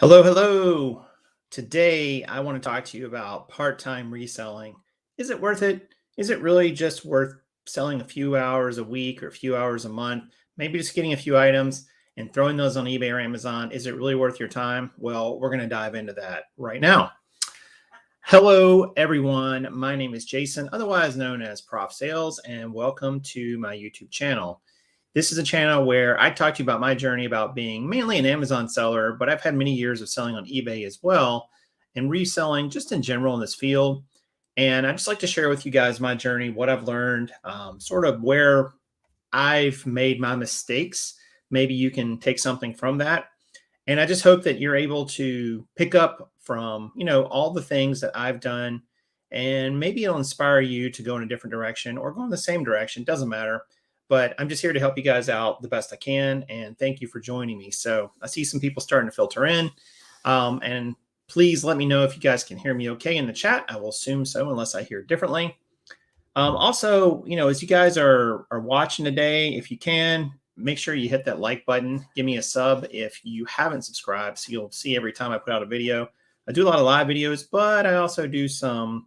Hello, hello. Today, I want to talk to you about part-time reselling. Is it worth it? Is it really just worth selling a few hours a week or a few hours a month? Maybe just getting a few items and throwing those on eBay or Amazon. Is it really worth your time? Well, we're going to dive into that right now. Hello, everyone. My name is Jason, otherwise known as Prof Sales, and welcome to my YouTube channel. This is a channel where I talk to you about my journey about being mainly an Amazon seller, but I've had many years of selling on eBay as well and reselling just in general in this field. And I just like to share with you guys my journey, what I've learned, sort of where I've made my mistakes. Maybe you can take something from that. And I just hope that you're able to pick up from, all the things that I've done, and maybe it'll inspire you to go in a different direction or go in the same direction. Doesn't matter. But I'm just here to help you guys out the best I can. And thank you for joining me. So I see some people starting to filter in. And please let me know if you guys can hear me okay in the chat. I will assume so, unless I hear differently. Also, as you guys are watching today, if you can, make sure you hit that like button. Give me a sub if you haven't subscribed, so you'll see every time I put out a video. I do a lot of live videos, but I also do some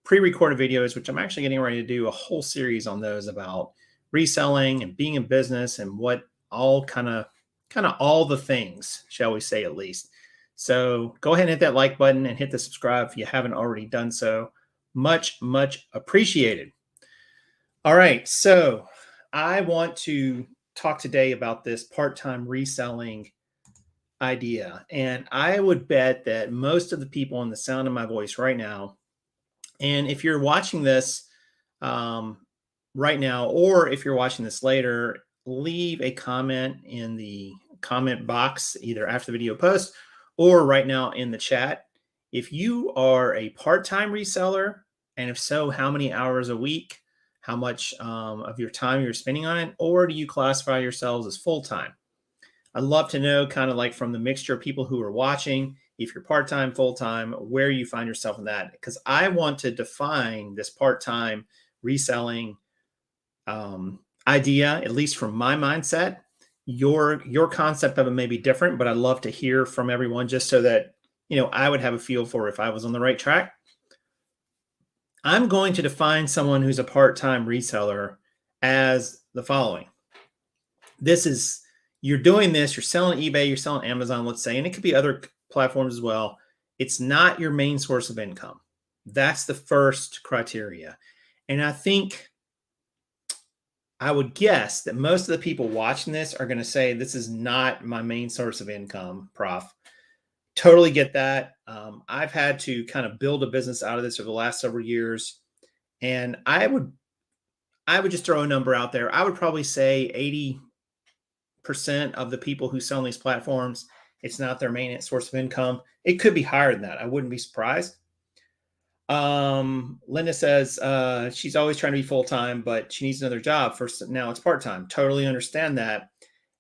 pre-recorded videos, which I'm actually getting ready to do a whole series on those about reselling and being in business and what all kind of all the things, shall we say, at least. So go ahead and hit that like button and hit the subscribe if you haven't already done so. Much, much appreciated. All right. So I want to talk today about this part-time reselling idea. And I would bet that most of the people in the sound of my voice right now, and if you're watching this right now, or if you're watching this later, leave a comment in the comment box, either after the video post or right now in the chat. If you are a part-time reseller, and if so, how many hours a week, how much of your time you're spending on it, or do you classify yourselves as full-time? I'd love to know, kind of like from the mixture of people who are watching, if you're part-time, full-time, where you find yourself in that. Because I want to define this part-time reselling idea, at least from my mindset. Your concept of it may be different, but I'd love to hear from everyone just so that, I would have a feel for if I was on the right track. I'm going to define someone who's a part-time reseller as the following. You're doing this, you're selling eBay, you're selling Amazon, let's say, and it could be other platforms as well. It's not your main source of income. That's the first criteria. And I would guess that most of the people watching this are going to say, this is not my main source of income, Prof. Totally get that. I've had to kind of build a business out of this over the last several years. And I would just throw a number out there. I would probably say 80% of the people who sell on these platforms, it's not their main source of income. It could be higher than that. I wouldn't be surprised. Linda says she's always trying to be full-time, but she needs another job. Now it's part-time. Totally understand that.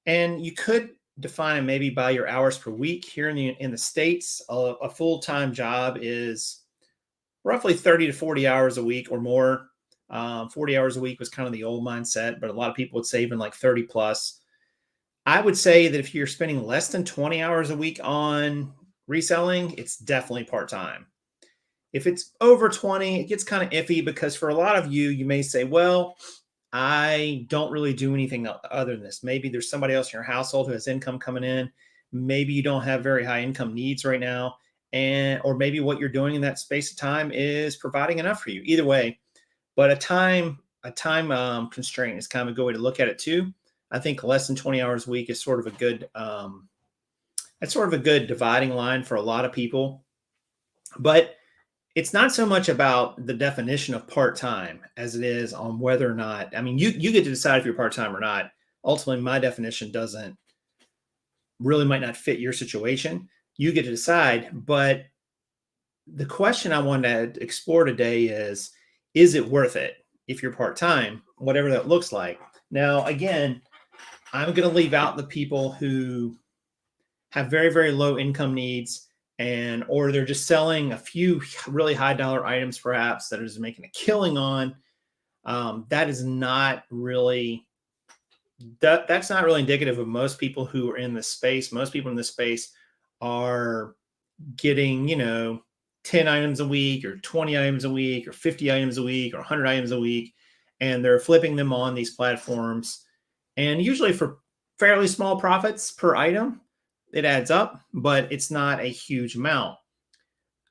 And you could define it maybe by your hours per week. Here in the States, a full-time job is roughly 30 to 40 hours a week or more. 40 hours a week was kind of the old mindset, but a lot of people would say even like 30 plus. I would say that if you're spending less than 20 hours a week on reselling, it's definitely part-time. If it's over 20, it gets kind of iffy, because for a lot of you, you may say, well, I don't really do anything other than this. Maybe there's somebody else in your household who has income coming in. Maybe you don't have very high income needs right now. Or maybe what you're doing in that space of time is providing enough for you. Either way, but a time constraint is kind of a good way to look at it too. I think less than 20 hours a week is sort of a good, that's sort of a good dividing line for a lot of people. But it's not so much about the definition of part-time as it is on whether or not, I mean, you get to decide if you're part-time or not. Ultimately, my definition might not fit your situation. You get to decide. But the question I wanted to explore today is it worth it if you're part-time, whatever that looks like? Now, again, I'm going to leave out the people who have very, very low income needs, or they're just selling a few really high dollar items, perhaps, that are just making a killing on. That is not really that's not really indicative of most people who are in this space. Most people in this space are getting, 10 items a week or 20 items a week or 50 items a week or 100 items a week, and they're flipping them on these platforms. And usually for fairly small profits per item, it adds up, but it's not a huge amount.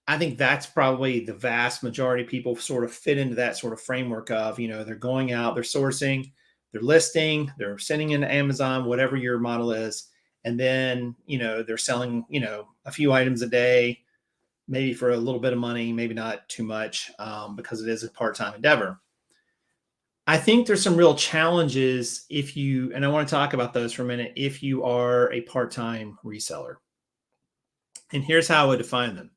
I think that's probably the vast majority of people sort of fit into that sort of framework of, they're going out, they're sourcing, they're listing, they're sending into Amazon, whatever your model is. And then, they're selling, a few items a day, maybe for a little bit of money, maybe not too much, because it is a part-time endeavor. I think there's some real challenges and I want to talk about those for a minute, if you are a part-time reseller. And here's how I would define them.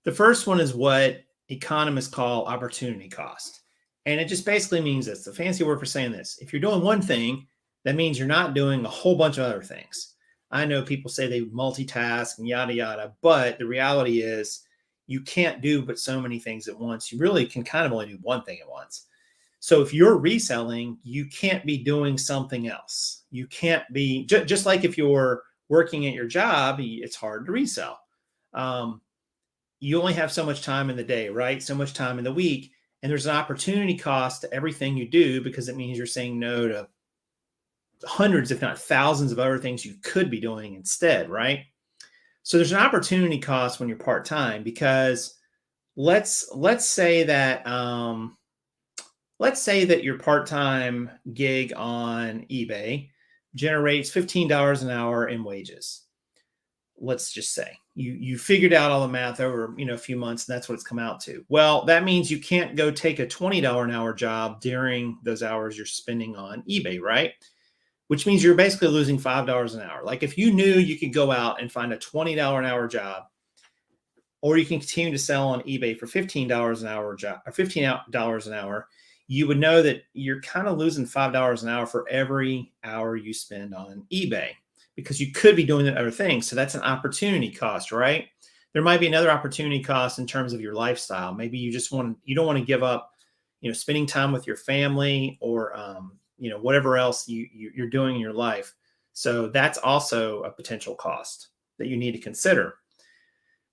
The first one is what economists call opportunity cost. And it just basically means this, the fancy word for saying this. If you're doing one thing, that means you're not doing a whole bunch of other things. I know people say they multitask and yada, yada, but the reality is you can't do but so many things at once. You really can kind of only do one thing at once. So if you're reselling, you can't be doing something else. You can't be, just like if you're working at your job, it's hard to resell. You only have so much time in the day, right? So much time in the week. And there's an opportunity cost to everything you do, because it means you're saying no to hundreds, if not thousands of other things you could be doing instead, right? So there's an opportunity cost when you're part-time, because let's say that your part-time gig on eBay generates $15 an hour in wages. Let's just say you figured out all the math over, a few months, and that's what it's come out to. Well, that means you can't go take a $20 an hour job during those hours you're spending on eBay, right? Which means you're basically losing $5 an hour. Like if you knew you could go out and find a $20 an hour job, or you can continue to sell on eBay for $15 an hour job, or $15 an hour, you would know that you're kind of losing $5 an hour for every hour you spend on eBay, because you could be doing other things. So that's an opportunity cost, right? There might be another opportunity cost in terms of your lifestyle. Maybe you don't want to give up, spending time with your family, or, whatever else you're doing in your life. So that's also a potential cost that you need to consider.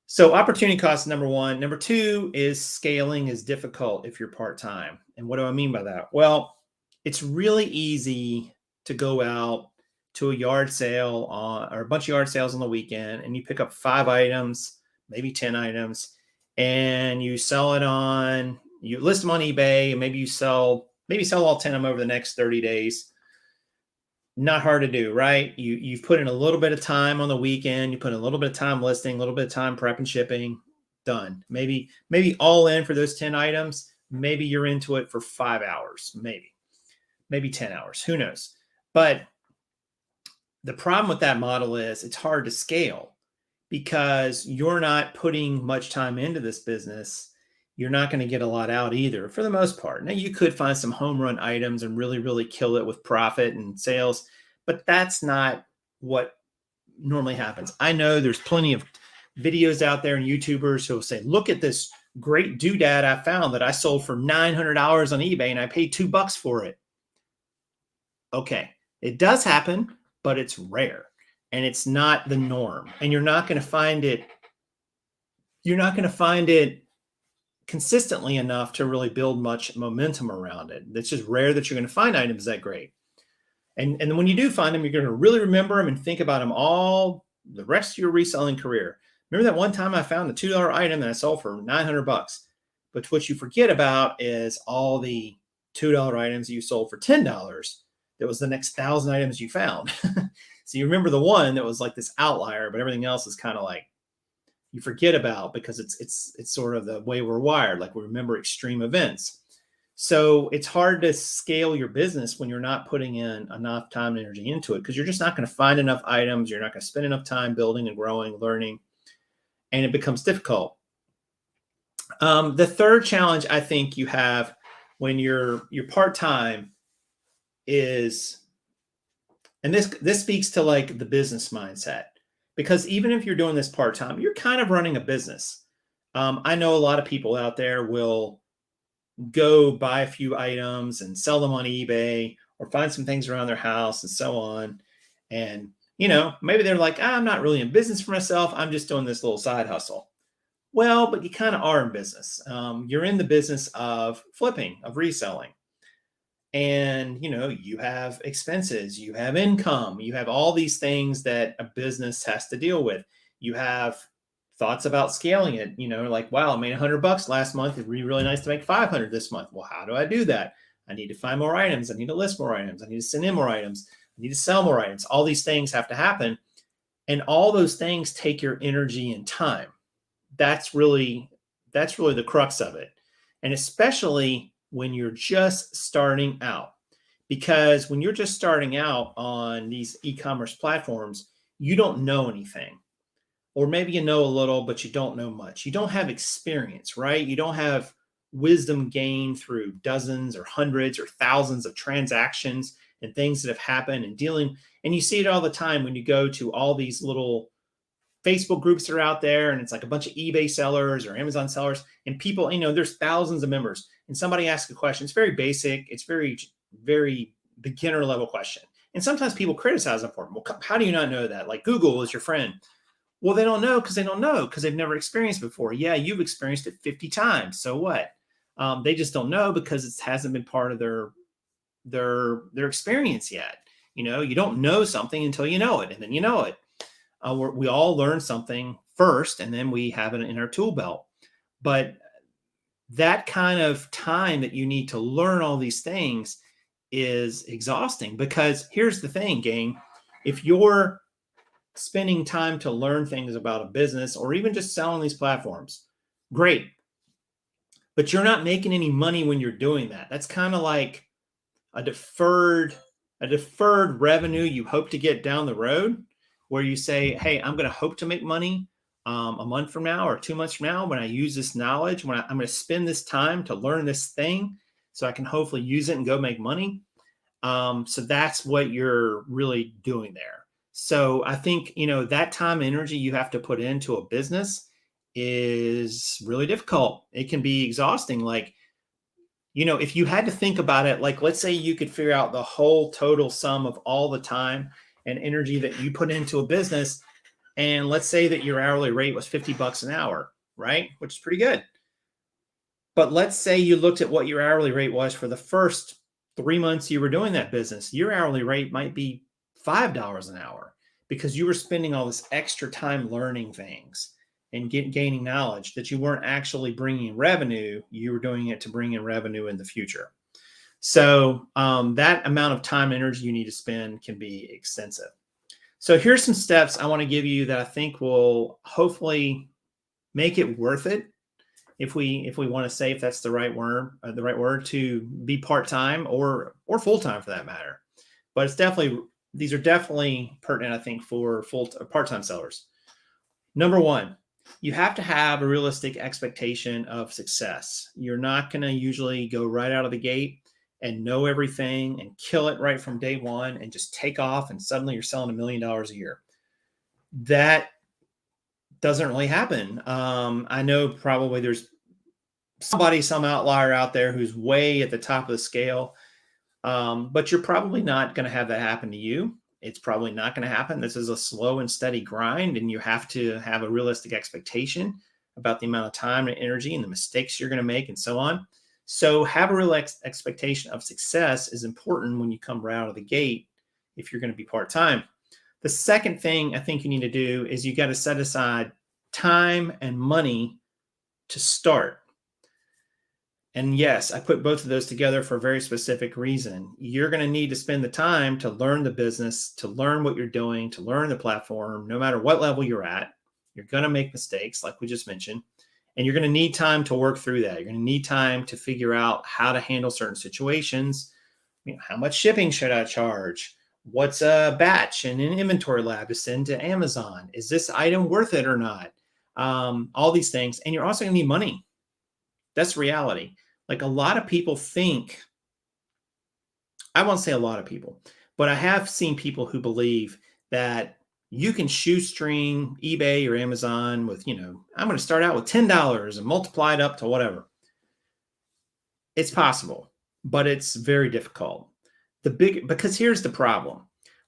So opportunity cost, number one. Number two is scaling is difficult if you're part-time. And what do I mean by that? Well, it's really easy to go out to a yard sale or a bunch of yard sales on the weekend, and you pick up 5 items, maybe 10 items, and you you list them on eBay, and maybe you sell all 10 of them over the next 30 days. Not hard to do, right? You've put in a little bit of time on the weekend, you put in a little bit of time listing, a little bit of time prep and shipping, done. Maybe all in for those 10 items, maybe you're into it for 5 hours, maybe 10 hours, who knows? But the problem with that model is it's hard to scale, because you're not putting much time into this business. You're not going to get a lot out either, for the most part. Now, you could find some home run items and really, really kill it with profit and sales, but that's not what normally happens. I know there's plenty of videos out there and YouTubers who will say, look at this great doodad I found that I sold for $900 on eBay and I paid $2 for it. Okay, it does happen, but it's rare and it's not the norm. And you're not going to find it consistently enough to really build much momentum around it. It's just rare that you're going to find items that great. And then when you do find them, you're going to really remember them and think about them all the rest of your reselling career. Remember that one time I found a $2 item that I sold for $900. But what you forget about is all the $2 items you sold for $10. That was the next 1,000 items you found. So you remember the one that was like this outlier, but everything else is kind of like you forget about, because it's sort of the way we're wired. Like we remember extreme events. So it's hard to scale your business when you're not putting in enough time and energy into it, because you're just not going to find enough items. You're not going to spend enough time building and growing, learning, and it becomes difficult. The third challenge I think you have when you're part-time is, and this speaks to like the business mindset, because even if you're doing this part-time, you're kind of running a business. I know a lot of people out there will go buy a few items and sell them on eBay, or find some things around their house and so on. And, maybe they're like, I'm not really in business for myself. I'm just doing this little side hustle. Well, but you kind of are in business. You're in the business of flipping, of reselling. And, you have expenses, you have income, you have all these things that a business has to deal with. You have thoughts about scaling it, like, wow, I made $100 last month. It'd be really nice to make 500 this month. Well, how do I do that? I need to find more items. I need to list more items. I need to send in more items. I need to sell more items. All these things have to happen. And all those things take your energy and time. That's really the crux of it. And especially when you're just starting out. Because when you're just starting out on these e-commerce platforms, you don't know anything. Or maybe you know a little, but you don't know much. You don't have experience, right? You don't have wisdom gained through dozens or hundreds or thousands of transactions and things that have happened and dealing. And you see it all the time when you go to all these little Facebook groups that are out there, and it's like a bunch of eBay sellers or Amazon sellers, and people, there's thousands of members, and somebody asks a question. It's very basic. It's very, very beginner level question. And sometimes people criticize them for it. Well, how do you not know that? Like, Google is your friend. Well, they don't know because they've never experienced before. Yeah, you've experienced it 50 times. So what? They just don't know because it hasn't been part of their experience yet. You don't know something until you know it, and then you know it. We all learn something first, and then we have it in our tool belt. But that kind of time that you need to learn all these things is exhausting, because here's the thing, gang. If you're spending time to learn things about a business or even just selling these platforms, great. But you're not making any money when you're doing that. That's kind of like a deferred revenue you hope to get down the road, where you say, hey, I'm going to hope to make money a month from now or 2 months from now when I use this knowledge, when I'm going to spend this time to learn this thing so I can hopefully use it and go make money. So that's what you're really doing there. So I think, that time and energy you have to put into a business is really difficult. It can be exhausting. Like, if you had to think about it, like, let's say you could figure out the whole total sum of all the time and energy that you put into a business. And let's say that your hourly rate was $50 an hour, right? Which is pretty good. But let's say you looked at what your hourly rate was for the first 3 months you were doing that business. Your hourly rate might be $5 an hour because you were spending all this extra time learning things and gaining knowledge that you weren't actually bringing in revenue. You were doing it to bring in revenue in the future. So that amount of time and energy you need to spend can be extensive. So here's some steps I want to give you that I think will hopefully make it worth it, if we want to say, if that's the right word, to be part-time or full-time for that matter. But these are definitely pertinent, I think, for part-time sellers. Number one, you have to have a realistic expectation of success. You're not going to usually go right out of the gate and know everything and kill it right from day one and just take off and suddenly you're selling $1 million a year. That doesn't really happen. I know probably there's some outlier out there who's way at the top of the scale, but you're probably not going to have that happen to you. It's probably not going to happen. This is a slow and steady grind, and you have to have a realistic expectation about the amount of time and energy and the mistakes you're going to make and so on. So have a real expectation of success is important when you come right out of the gate if you're going to be part-time. The second thing I think you need to do is you got to set aside time and money to start. And yes, I put both of those together for a very specific reason. You're going to need to spend the time to learn the business, to learn what you're doing, to learn the platform. No matter what level you're at, you're going to make mistakes, like we just mentioned. And you're going to need time to work through that. You're going to need time to figure out how to handle certain situations. How much shipping should I charge? What's a batch in an inventory lab to send to Amazon? Is this item worth it or not? All these things. And you're also going to need money. That's reality. Like, a lot of people think, I won't say a lot of people, but I have seen people who believe that you can shoestring eBay or Amazon with, I'm going to start out with $10 and multiply it up to whatever. It's possible, but it's very difficult. Because here's the problem.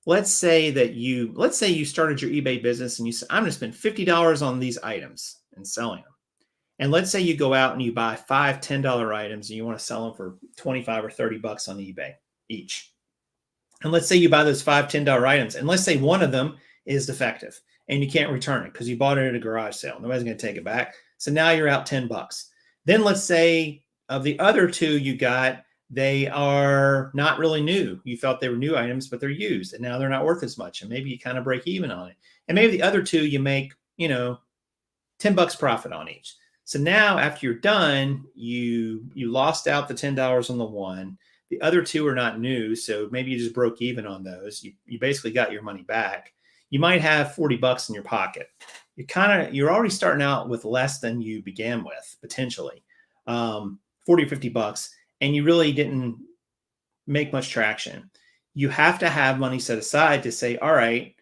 Let's say you started your eBay business and you said, I'm going to spend $50 on these items and selling them. And let's say you go out and you buy five $10 items and you want to sell them for 25 or 30 bucks on eBay each. And let's say you buy those five $10 items, and let's say one of them is defective and you can't return it because you bought it at a garage sale. Nobody's going to take it back. So now you're out 10 bucks. Then let's say of the other two you got, they are not really new. You thought they were new items, but they're used and now they're not worth as much. And maybe you kind of break even on it. And maybe the other two you make, 10 bucks profit on each. So now after you're done, you lost out the $10 on the one. The other two are not new, so maybe you just broke even on those. You basically got your money back. You might have 40 bucks in your pocket. You're already starting out with less than you began with, potentially 40 or 50 bucks, and you really didn't make much traction. You have to have money set aside to say, all right,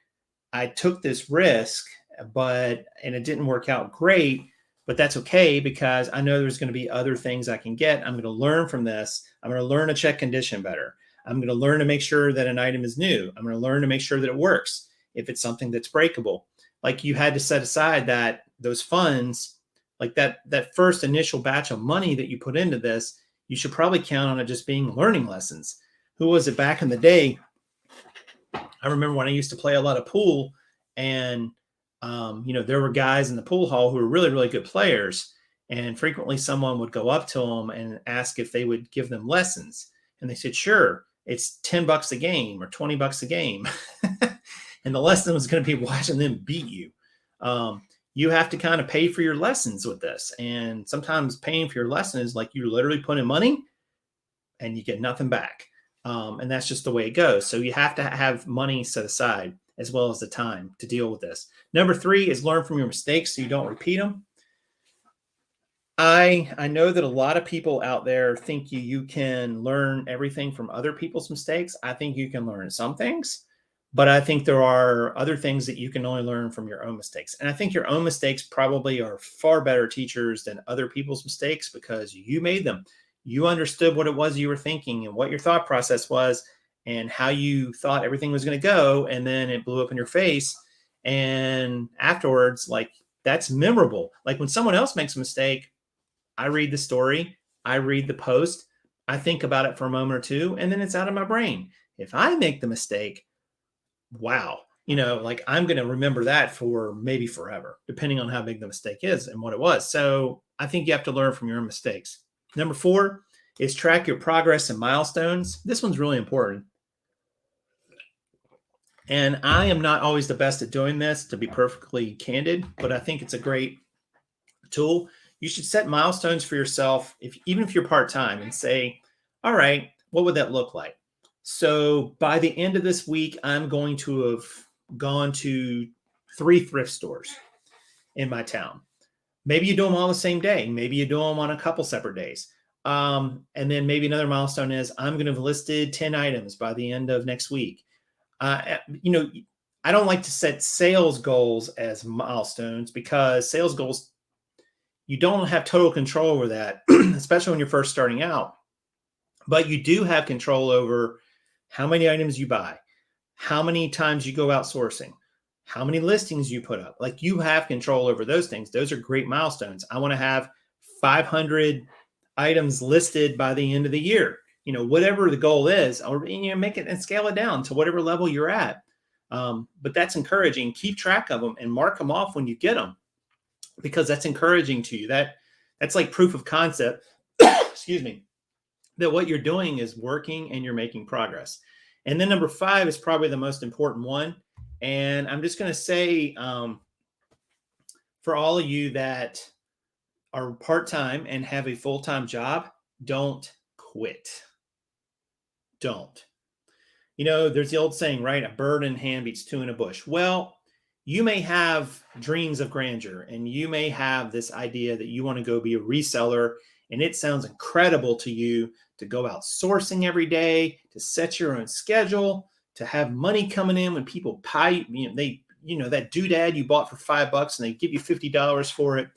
I took this risk, and it didn't work out great. But that's okay because I know there's going to be other things I can get. I'm going to learn from this. I'm going to learn to check condition better. I'm going to learn to make sure that an item is new. I'm going to learn to make sure that it works. If it's something that's breakable, like you had to set aside those funds, like that first initial batch of money that you put into this, you should probably count on it just being learning lessons. Who was it back in the day? I remember when I used to play a lot of pool, and there were guys in the pool hall who were really, really good players. And frequently someone would go up to them and ask if they would give them lessons. And they said, sure, it's 10 bucks a game or 20 bucks a game. And the lesson was going to be watching them beat you. You have to kind of pay for your lessons with this. And sometimes paying for your lesson is like you literally put in money and you get nothing back. And that's just the way it goes. So you have to have money set aside as well as the time to deal with this. Number 3 is learn from your mistakes so you don't repeat them. I know that a lot of people out there think you can learn everything from other people's mistakes. I think you can learn some things, but I think there are other things that you can only learn from your own mistakes. And I think your own mistakes probably are far better teachers than other people's mistakes because you made them. You understood what it was you were thinking and what your thought process was and how you thought everything was going to go. And then it blew up in your face. And afterwards, that's memorable. Like when someone else makes a mistake, I read the story, I read the post, I think about it for a moment or two, and then it's out of my brain. If I make the mistake, wow, I'm going to remember that for maybe forever, depending on how big the mistake is and what it was. So I think you have to learn from your own mistakes. Number 4 is track your progress and milestones. This one's really important. And I am not always the best at doing this, to be perfectly candid, but I think it's a great tool. You should set milestones for yourself, even if you're part-time, and say, all right, what would that look like? So by the end of this week, I'm going to have gone to 3 thrift stores in my town. Maybe you do them all the same day. Maybe you do them on a couple separate days. And then maybe another milestone is I'm going to have listed 10 items by the end of next week. I don't like to set sales goals as milestones because sales goals, you don't have total control over that, especially when you're first starting out. But you do have control over how many items you buy, how many times you go out sourcing, how many listings you put up. Like you have control over those things. Those are great milestones. I want to have 500 items listed by the end of the year. Whatever the goal is, or make it and scale it down to whatever level you're at. But that's encouraging. Keep track of them and mark them off when you get them, because that's encouraging to you. That's like proof of concept. Excuse me. That what you're doing is working and you're making progress. And then number 5 is probably the most important one. And I'm just going to say, for all of you that are part-time and have a full-time job, don't quit. Don't. There's the old saying, right? A bird in hand beats 2 in a bush. Well, you may have dreams of grandeur and you may have this idea that you want to go be a reseller, and it sounds incredible to you to go out sourcing every day, to set your own schedule, to have money coming in when people pay, that doodad you bought for $5 and they give you $50 for it.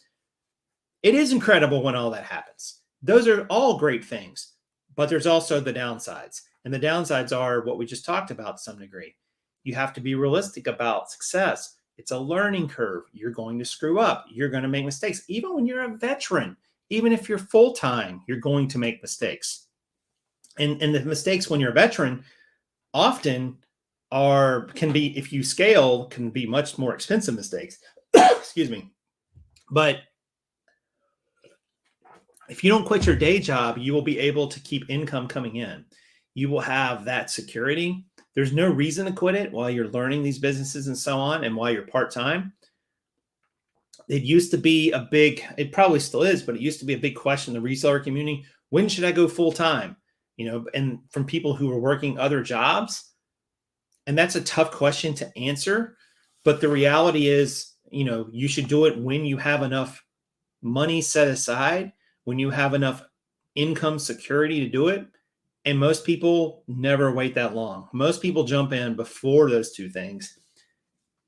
It is incredible when all that happens. Those are all great things, but there's also the downsides. And the downsides are what we just talked about to some degree. You have to be realistic about success. It's a learning curve. You're going to screw up. You're going to make mistakes. Even when you're a veteran, even if you're full-time, you're going to make mistakes. And the mistakes when you're a veteran often can be, if you scale, can be much more expensive mistakes. Excuse me. But if you don't quit your day job, you will be able to keep income coming in. You will have that security. There's no reason to quit it while you're learning these businesses and so on, and while you're part-time. It used to be it probably still is, but it used to be a big question in the reseller community. When should I go full-time? And from people who are working other jobs. And that's a tough question to answer. But the reality is, you should do it when you have enough money set aside, when you have enough income security to do it. And most people never wait that long. Most people jump in before those two things.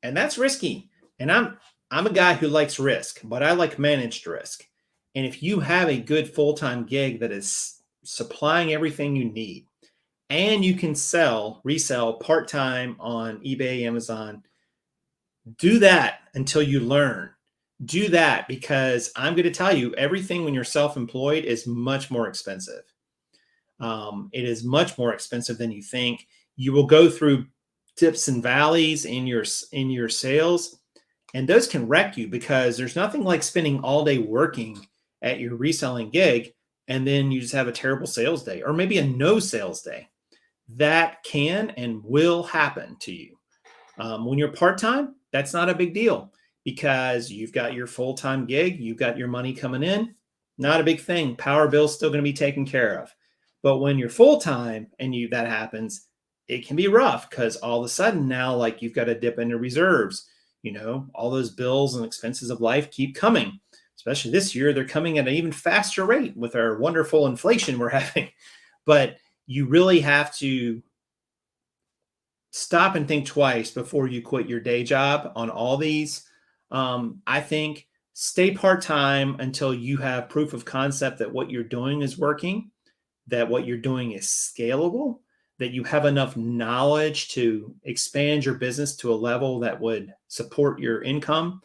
And that's risky. And I'm a guy who likes risk, but I like managed risk. And if you have a good full-time gig that is supplying everything you need, and you can resell part-time on eBay, Amazon, do that until you learn. Do that, because I'm going to tell you, everything when you're self-employed is much more expensive. It is much more expensive than you think. You will go through dips and valleys in your sales, and those can wreck you, because there's nothing like spending all day working at your reselling gig and then you just have a terrible sales day, or maybe a no sales day. That can and will happen to you. When you're part-time, that's not a big deal, because you've got your full-time gig, you've got your money coming in, not a big thing. Power bill's still going to be taken care of. But when you're full-time and that happens, it can be rough, because all of a sudden now, like, you've got to dip into reserves. All those bills and expenses of life keep coming. Especially this year, they're coming at an even faster rate with our wonderful inflation we're having. But you really have to stop and think twice before you quit your day job on all these. I think stay part-time until you have proof of concept that what you're doing is working, that what you're doing is scalable, that you have enough knowledge to expand your business to a level that would support your income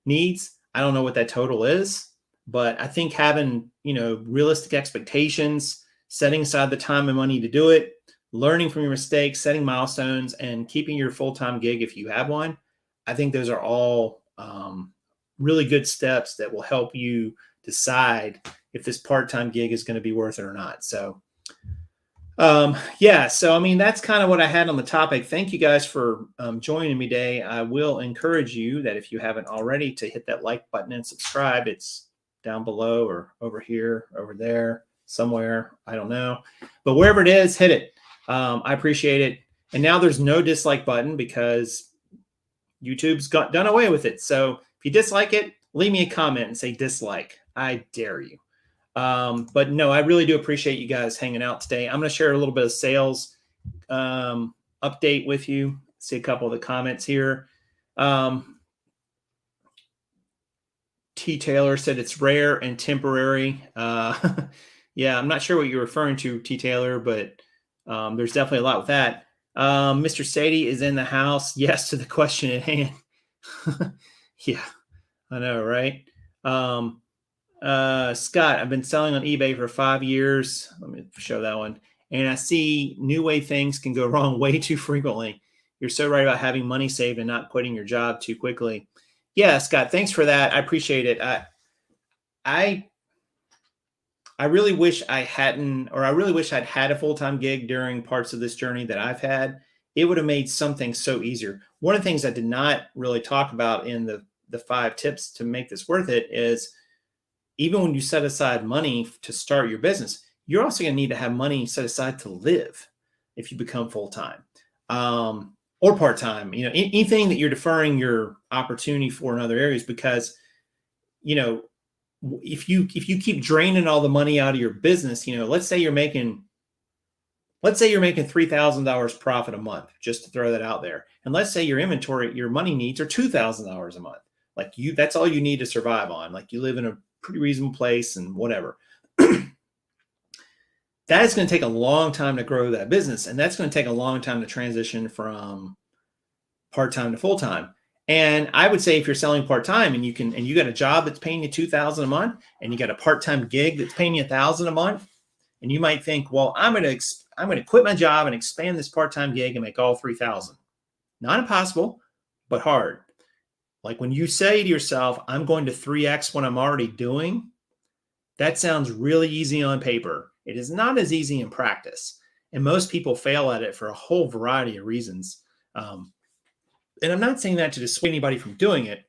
needs. I don't know what that total is, but I think having, realistic expectations, setting aside the time and money to do it, learning from your mistakes, setting milestones, and keeping your full-time gig if you have one, I think those are all really good steps that will help you decide if this part-time gig is going to be worth it or not. So, that's kind of what I had on the topic. Thank you guys for joining me today. I will encourage you that if you haven't already, to hit that like button and subscribe. It's down below or over here, over there, somewhere. I don't know. But wherever it is, hit it. I appreciate it. And now there's no dislike button, because YouTube's done away with it. So if you dislike it, leave me a comment and say dislike. I dare you. But no, I really do appreciate you guys hanging out today. I'm going to share a little bit of sales update with you. See a couple of the comments here. T. Taylor said it's rare and temporary. Yeah, I'm not sure what you're referring to, T. Taylor, but there's definitely a lot with that. Mr. Sadie is in the house. Yes to the question at hand. Yeah, I know, right? Scott, I've been selling on eBay for 5 years. Let me show that one. And I see new way things can go wrong way too frequently. You're so right about having money saved and not quitting your job too quickly. Yeah, Scott, thanks for that. I appreciate it. I really wish I hadn't, or I really wish I'd had a full-time gig during parts of this journey that I've had. It would have made something so easier. One of the things I did not really talk about in the 5 tips to make this worth it is, even when you set aside money to start your business, you're also going to need to have money set aside to live if you become full-time or part-time. Anything that you're deferring your opportunity for in other areas, because, if you keep draining all the money out of your business, let's say you're making $3,000 profit a month, just to throw that out there. And let's say your money needs are $2,000 a month. Like that's all you need to survive on. Like you live in a pretty reasonable place and whatever. that is going to take a long time to grow that business. And that's going to take a long time to transition from part-time to full-time. And I would say if you're selling part-time and you got a job that's paying you $2,000 a month and you got a part-time gig that's paying you $1,000 a month, and you might think, well, I'm going to quit my job and expand this part-time gig and make all 3,000. Not impossible, but hard. Like when you say to yourself, I'm going to 3x what I'm already doing, that sounds really easy on paper. It is not as easy in practice. And most people fail at it for a whole variety of reasons. And I'm not saying that to dissuade anybody from doing it.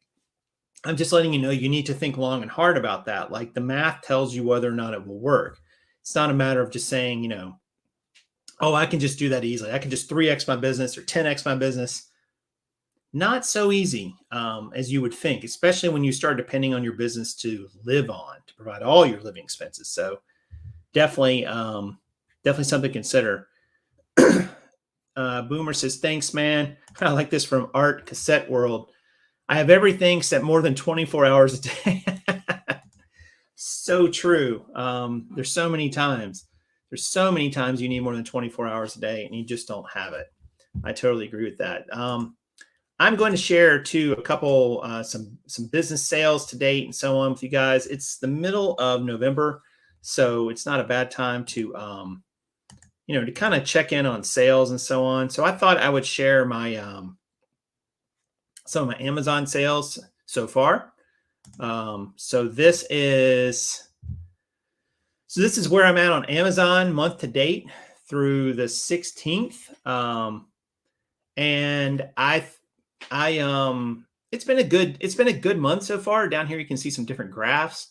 I'm just letting you know you need to think long and hard about that. Like the math tells you whether or not it will work. It's not a matter of just saying, oh, I can just do that easily. I can just 3x my business or 10x my business. Not so easy as you would think, especially when you start depending on your business to live on, to provide all your living expenses. So definitely something to consider. Boomer says, thanks, man. I like this from Art Cassette World. I have everything except more than 24 hours a day. So true. There's so many times you need more than 24 hours a day and you just don't have it. I totally agree with that. I'm going to share too a couple some business sales to date and so on with you guys. It's the middle of November, so it's not a bad time to to kind of check in on sales and so on. So I thought I would share my some of my Amazon sales so far. So this is where I'm at on Amazon month to date through the 16th. And it's been a good month so far. Down here you can see some different graphs.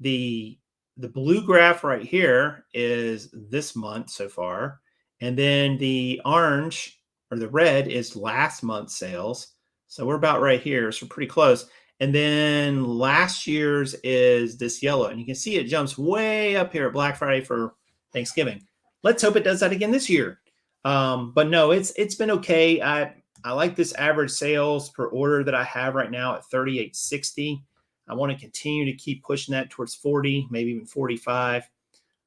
The blue graph right here is this month so far, and then the orange or the red is last month's sales. So we're about right here, so pretty close. And then last year's is this yellow, and you can see it jumps way up here at Black Friday for Thanksgiving. Let's hope it does that again this year. But no, it's been okay. I like this average sales per order that I have right now at $38.60. I want to continue to keep pushing that towards 40, maybe even 45.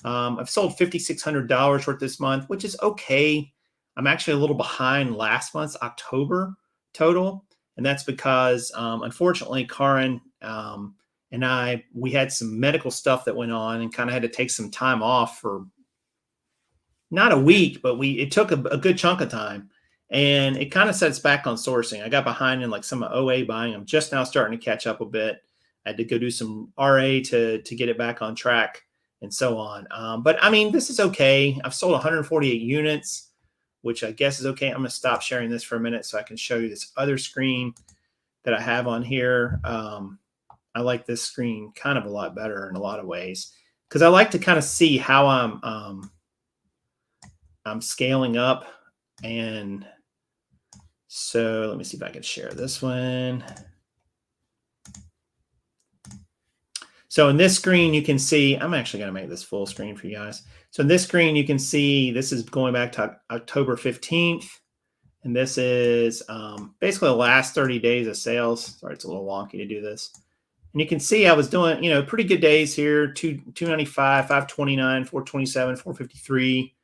I've sold $5,600 worth this month, which is okay. I'm actually a little behind last month's October total. And that's because, unfortunately, Kaaren and we had some medical stuff that went on and kind of had to take some time off for not a week, but it took a good chunk of time. And it kind of sets back on sourcing. I got behind in like some OA buying. I'm just now starting to catch up a bit. I had to go do some RA to get it back on track and so on. But I mean, this is okay. I've sold 148 units, which I guess is okay. I'm going to stop sharing this for a minute so I can show you this other screen that I have on here. I like this screen kind of a lot better in a lot of ways because I like to kind of see how I'm scaling up. And so let me see if I can share this one. So in this screen, you can see, I'm actually going to make this full screen for you guys. So in this screen, you can see this is going back to October 15th. And this is basically the last 30 days of sales. Sorry, it's a little wonky to do this. And you can see I was doing, pretty good days here, 295, 529, 427, 453,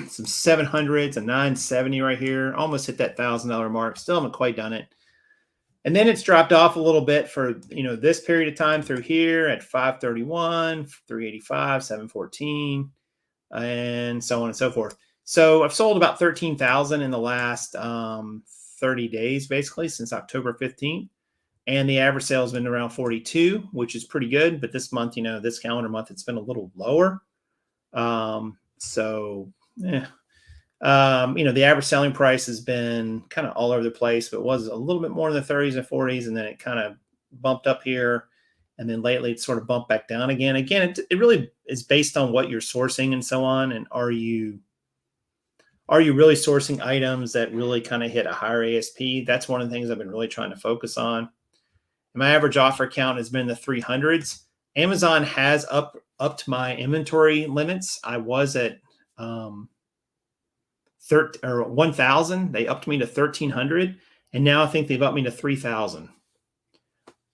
some 700s, a 970 right here. Almost hit that $1,000 mark. Still haven't quite done it. And then it's dropped off a little bit for, this period of time through here at 531, 385, 714, and so on and so forth. So I've sold about 13,000 in the last 30 days, basically, since October 15th. And the average sale has been around 42, which is pretty good. But this month, this calendar month, it's been a little lower. The average selling price has been kind of all over the place, but it was a little bit more in the 30s and 40s, and then it kind of bumped up here. And then lately it's sort of bumped back down again. Again, it really is based on what you're sourcing and so on. And are you really sourcing items that really kind of hit a higher ASP? That's one of the things I've been really trying to focus on. And my average offer count has been in the 300s. Amazon has upped my inventory limits. I was at 1,000. They upped me to 1,300, and now I think they've upped me to 3,000.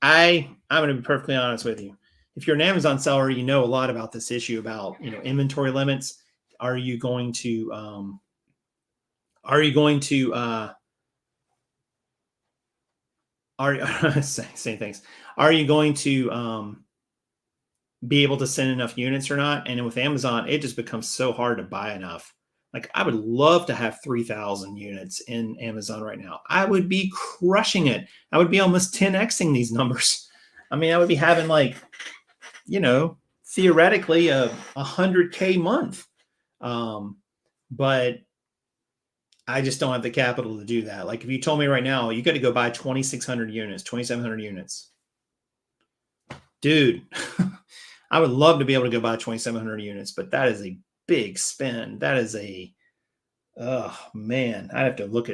I'm going to be perfectly honest with you. If you're an Amazon seller, you know a lot about this issue about inventory limits. are you going to are you going to are same things? Are you going to be able to send enough units or not? And with Amazon, it just becomes so hard to buy enough. Like I would love to have 3,000 units in Amazon right now. I would be crushing it. I would be almost 10xing these numbers. I mean, I would be having like, theoretically a 100K month. But I just don't have the capital to do that. Like if you told me right now, you got to go buy 2,600 units, 2,700 units, dude, I would love to be able to go buy 2,700 units, but that is a big spend. That is oh man, I'd have to look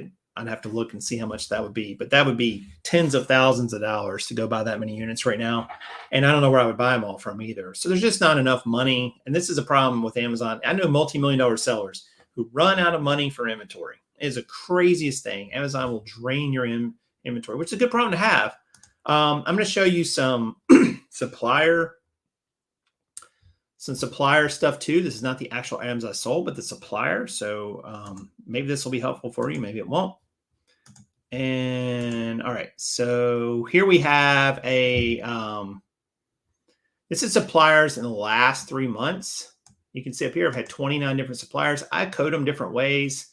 and see how much that would be, but that would be tens of thousands of dollars to go buy that many units right now. And I don't know where I would buy them all from either. So there's just not enough money. And this is a problem with Amazon. I know multi-million-dollar sellers who run out of money for inventory. It is the craziest thing. Amazon will drain your inventory, which is a good problem to have. I'm going to show you some supplier stuff too. This is not the actual items I sold, but the supplier. So maybe this will be helpful for you. Maybe it won't. And all right. So here we have this is suppliers in the last 3 months. You can see up here, I've had 29 different suppliers. I code them different ways.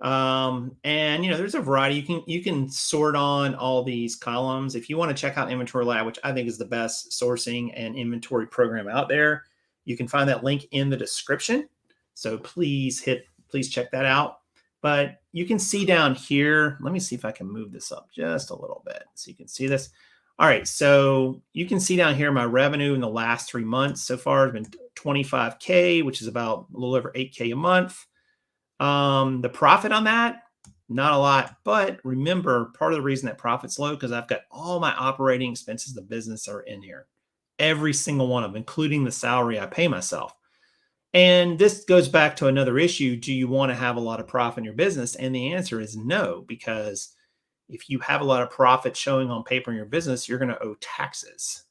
And there's a variety. You can sort on all these columns. If you want to check out Inventory Lab, which I think is the best sourcing and inventory program out there, you can find that link in the description. So please check that out. But you can see down here, let me see if I can move this up just a little bit so you can see this. All right, so you can see down here my revenue in the last 3 months so far has been 25K, which is about a little over 8K a month. The profit on that, not a lot, but remember, part of the reason that profit's low because I've got all my operating expenses of the business are in here. Every single one of them, including the salary I pay myself. And this goes back to another issue. Do you want to have a lot of profit in your business? And the answer is no, because if you have a lot of profit showing on paper in your business, you're going to owe taxes.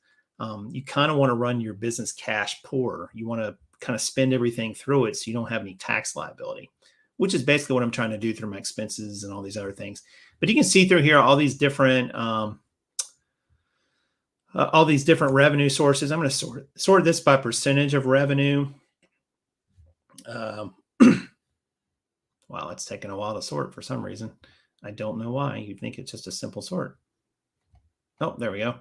You kind of want to run your business cash poor. You want to kind of spend everything through it so you don't have any tax liability, which is basically what I'm trying to do through my expenses and all these other things. But you can see through here all these different revenue sources. I'm going to sort this by percentage of revenue. Wow, it's taken a while to sort for some reason. I don't know why. You'd think it's just a simple sort. Oh, there we go.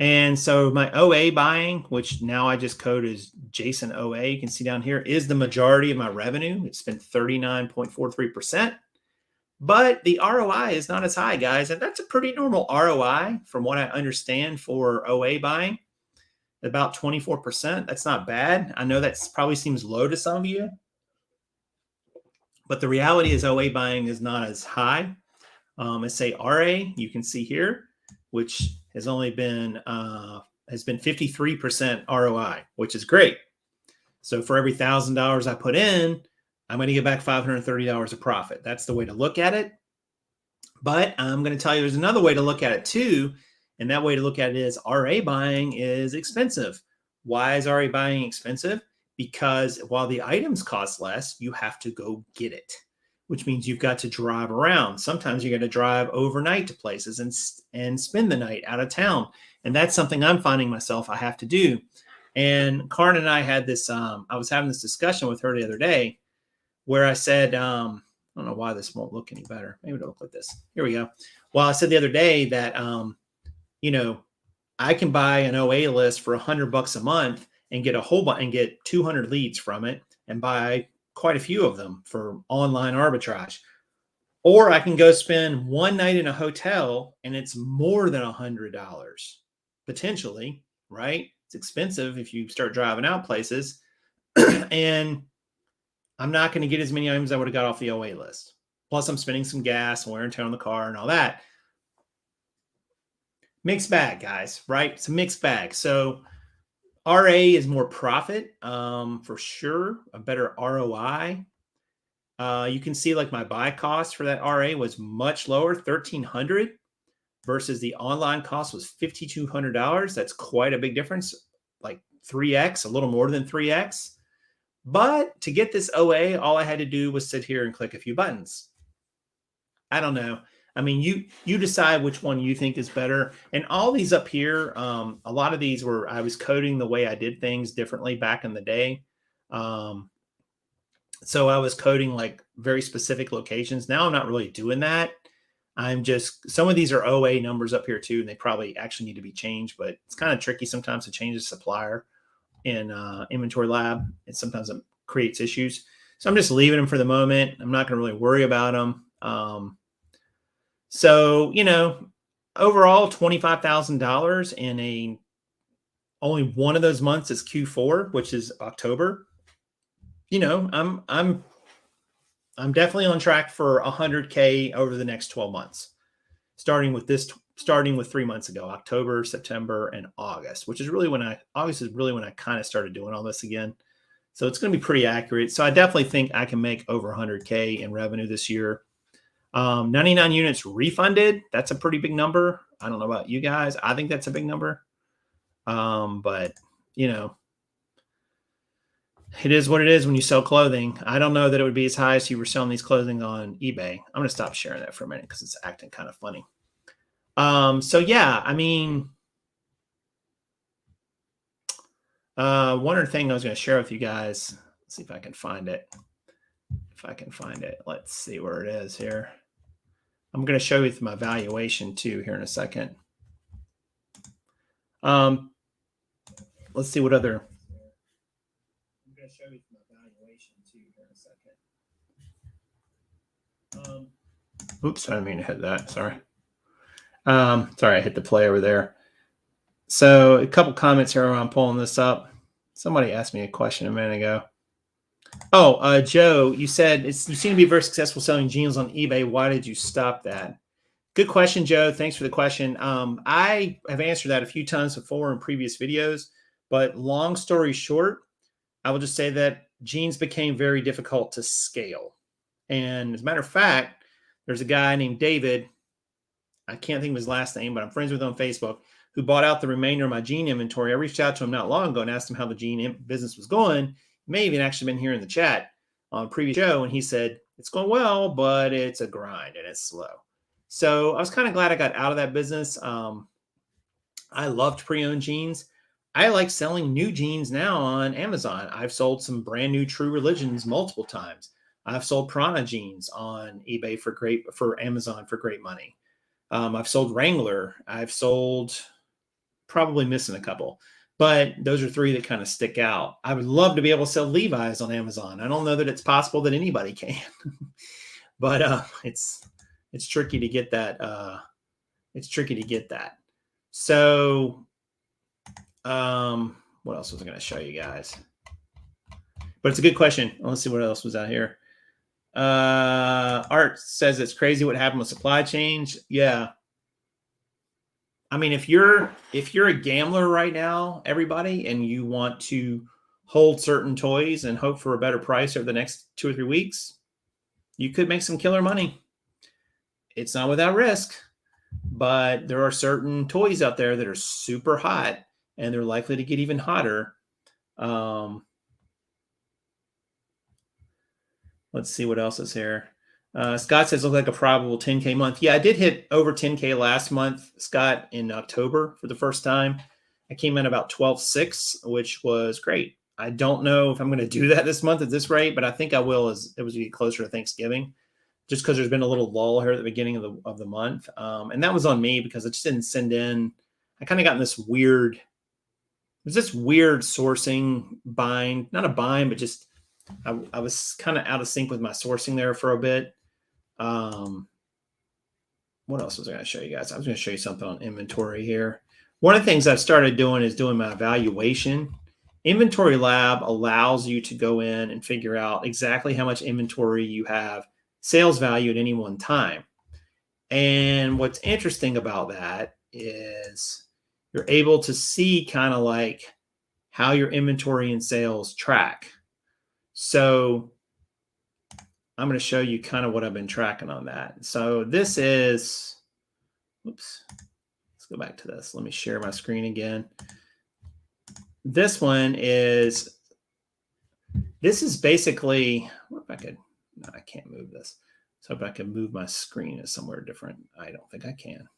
And so my OA buying, which now I just code as Jason OA, you can see down here, is the majority of my revenue. It's been 39.43%. But the ROI is not as high, guys. And that's a pretty normal ROI from what I understand for OA buying. About 24%. That's not bad. I know that probably seems low to some of you. But the reality is OA buying is not as high as say RA. You can see here, which has only been 53% ROI, which is great. So for every $1,000 I put in, I'm going to get back $530 of profit. That's the way to look at it. But I'm going to tell you there's another way to look at it too. And that way to look at it is RA buying is expensive. Why is RA buying expensive? Because while the items cost less, you have to go get it, which means you've got to drive around. Sometimes you got to drive overnight to places and spend the night out of town. And that's something I'm finding myself I have to do. And Kaaren and I had this, I was having this discussion with her the other day where I said, I don't know why this won't look any better. Maybe it'll look like this. Here we go. Well, I said the other day that, I can buy an OA list for $100 a month and get a whole bunch and get 200 leads from it and buy quite a few of them for online arbitrage. Or I can go spend one night in a hotel and it's more than $100 potentially, right? It's expensive if you start driving out places. And I'm not going to get as many items I would have got off the OA list. Plus I'm spending some gas, wear and tear on the car and all that. Mixed bag, guys, right? It's a mixed bag. So RA is more profit, for sure, a better ROI. You can see like my buy cost for that RA was much lower, $1,300 versus the online cost was $5,200. That's quite a big difference, like 3X, a little more than 3X. But to get this OA, all I had to do was sit here and click a few buttons. I don't know. I mean, you decide which one you think is better. And all these up here, a lot of these were I was coding the way I did things differently back in the day. Um, so I was coding like very specific locations. Now I'm not really doing that. I'm just some of these are OA numbers up here too, and they probably actually need to be changed. But it's kind of tricky sometimes to change a supplier in Inventory Lab. And sometimes it creates issues. So I'm just leaving them for the moment. I'm not going to really worry about them. So, overall $25,000 in only one of those months is Q4, which is October. I'm definitely on track for 100K over the next 12 months, starting with 3 months ago, October, September, and August, which is really August is really when I kind of started doing all this again. So it's going to be pretty accurate. So I definitely think I can make over 100K in revenue this year. 99 units refunded. That's a pretty big number. I don't know about you guys. I think that's a big number. But it is what it is when you sell clothing. I don't know that it would be as high as you were selling these clothing on eBay. I'm going to stop sharing that for a minute because it's acting kind of funny. So yeah, I mean, one other thing I was going to share with you guys. Let's see if I can find it. Let's see where it is here. I'm going to show you my valuation too here in a second. Let's see what other. I'm going to show you my valuation too here in a second. Oops, I didn't mean to hit that. Sorry. Sorry, I hit the play over there. So a couple comments here while I'm pulling this up. Somebody asked me a question a minute ago. Oh, Joe, you said you seem to be very successful selling jeans on eBay. Why did you stop that? Good question, Joe. Thanks for the question. I have answered that a few times before in previous videos, but long story short, I will just say that jeans became very difficult to scale. And as a matter of fact, there's a guy named David. I can't think of his last name, but I'm friends with him on Facebook, who bought out the remainder of my jean inventory. I reached out to him not long ago and asked him how the jean business was going. He may have even actually been here in the chat on a previous show, and he said, it's going well, but it's a grind and it's slow. So I was kind of glad I got out of that business. I loved pre-owned jeans. I like selling new jeans now on Amazon. I've sold some brand new True Religions multiple times. I've sold Prana jeans on eBay for Amazon for great money. I've sold Wrangler. I've sold, probably missing a couple, but those are three that kind of stick out. I would love to be able to sell Levi's on Amazon. I don't know that it's possible that anybody can, but it's tricky to get that. So, what else was I going to show you guys? But it's a good question. Let's see what else was out here. Art says it's crazy what happened with supply chains. Yeah. I mean, if you're a gambler right now, everybody, and you want to hold certain toys and hope for a better price over the next 2 or 3 weeks, you could make some killer money. It's not without risk, but there are certain toys out there that are super hot and they're likely to get even hotter. Let's see what else is here. Scott says, look like a probable 10K month. Yeah, I did hit over 10K last month, Scott, in October for the first time. I came in about 12.6, which was great. I don't know if I'm going to do that this month at this rate, but I think I will as it was get closer to Thanksgiving, just because there's been a little lull here at the beginning of the month. And that was on me because I just didn't send in. I kind of got in this weird sourcing bind, not a bind, but just I was kind of out of sync with my sourcing there for a bit. What else was I going to show you guys? I was going to show you something on inventory here. One of the things I've started doing is doing my evaluation. Inventory Lab allows you to go in and figure out exactly how much inventory you have, sales value at any one time. And what's interesting about that is you're able to see kind of like how your inventory and sales track. So I'm going to show you kind of what I've been tracking on that. So this is, oops, let's go back to this. Let me share my screen again. This one is This is basically, what if I could, no, I can't move this. So if I can move my screen to somewhere different, I don't think I can.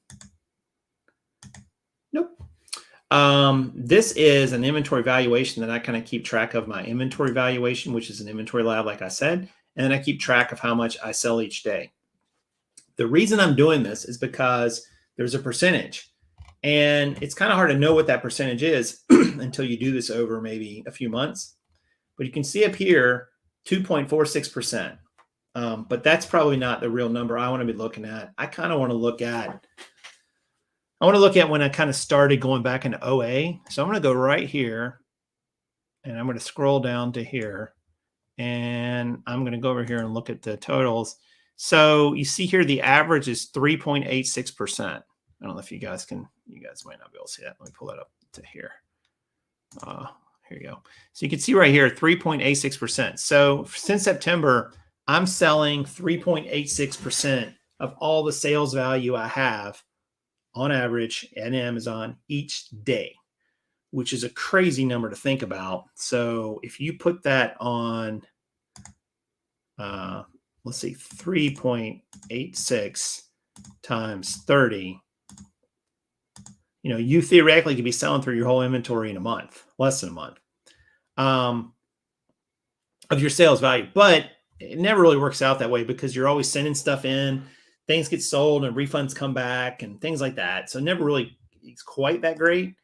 Nope. This is an inventory valuation that I kind of keep track of my inventory valuation, which is an inventory lab, like I said, and then I keep track of how much I sell each day. The reason I'm doing this is because there's a percentage, and it's kind of hard to know what that percentage is until you do this over maybe a few months. But you can see up here, 2.46%. But that's probably not the real number I want to be looking at. I kind of want to look at, when I kind of started going back into OA. So I'm going to go right here, and I'm going to scroll down to here, and I'm going to go over here and look at the totals. So you see here, the average is 3.86%. I don't know if you guys might not be able to see that. Let me pull that up to here. Here you go. So you can see right here, 3.86%. So since September, I'm selling 3.86% of all the sales value I have on average at Amazon each day, which is a crazy number to think about. So if you put that on, let's see, 3.86 times 30, you theoretically could be selling through your whole inventory in a month, less than a month, of your sales value. But it never really works out that way because you're always sending stuff in, things get sold and refunds come back and things like that. So it never really is quite that great,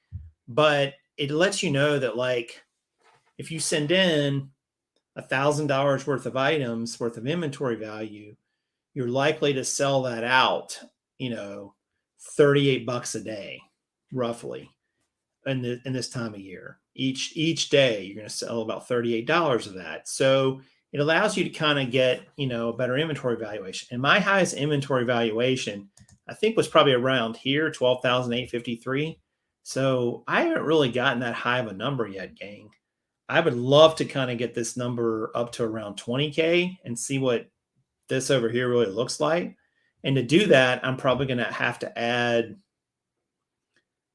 but it lets you know that, like, if you send in $1,000 worth of items worth of inventory value, you're likely to sell that out, $38 a day, roughly, in this time of year. Each day, you're going to sell about $38 of that. So it allows you to kind of get, a better inventory valuation. And my highest inventory valuation, I think, was probably around here, 12,853. So I haven't really gotten that high of a number yet, gang. I would love to kind of get this number up to around 20K and see what this over here really looks like. And to do that, I'm probably going to have to add,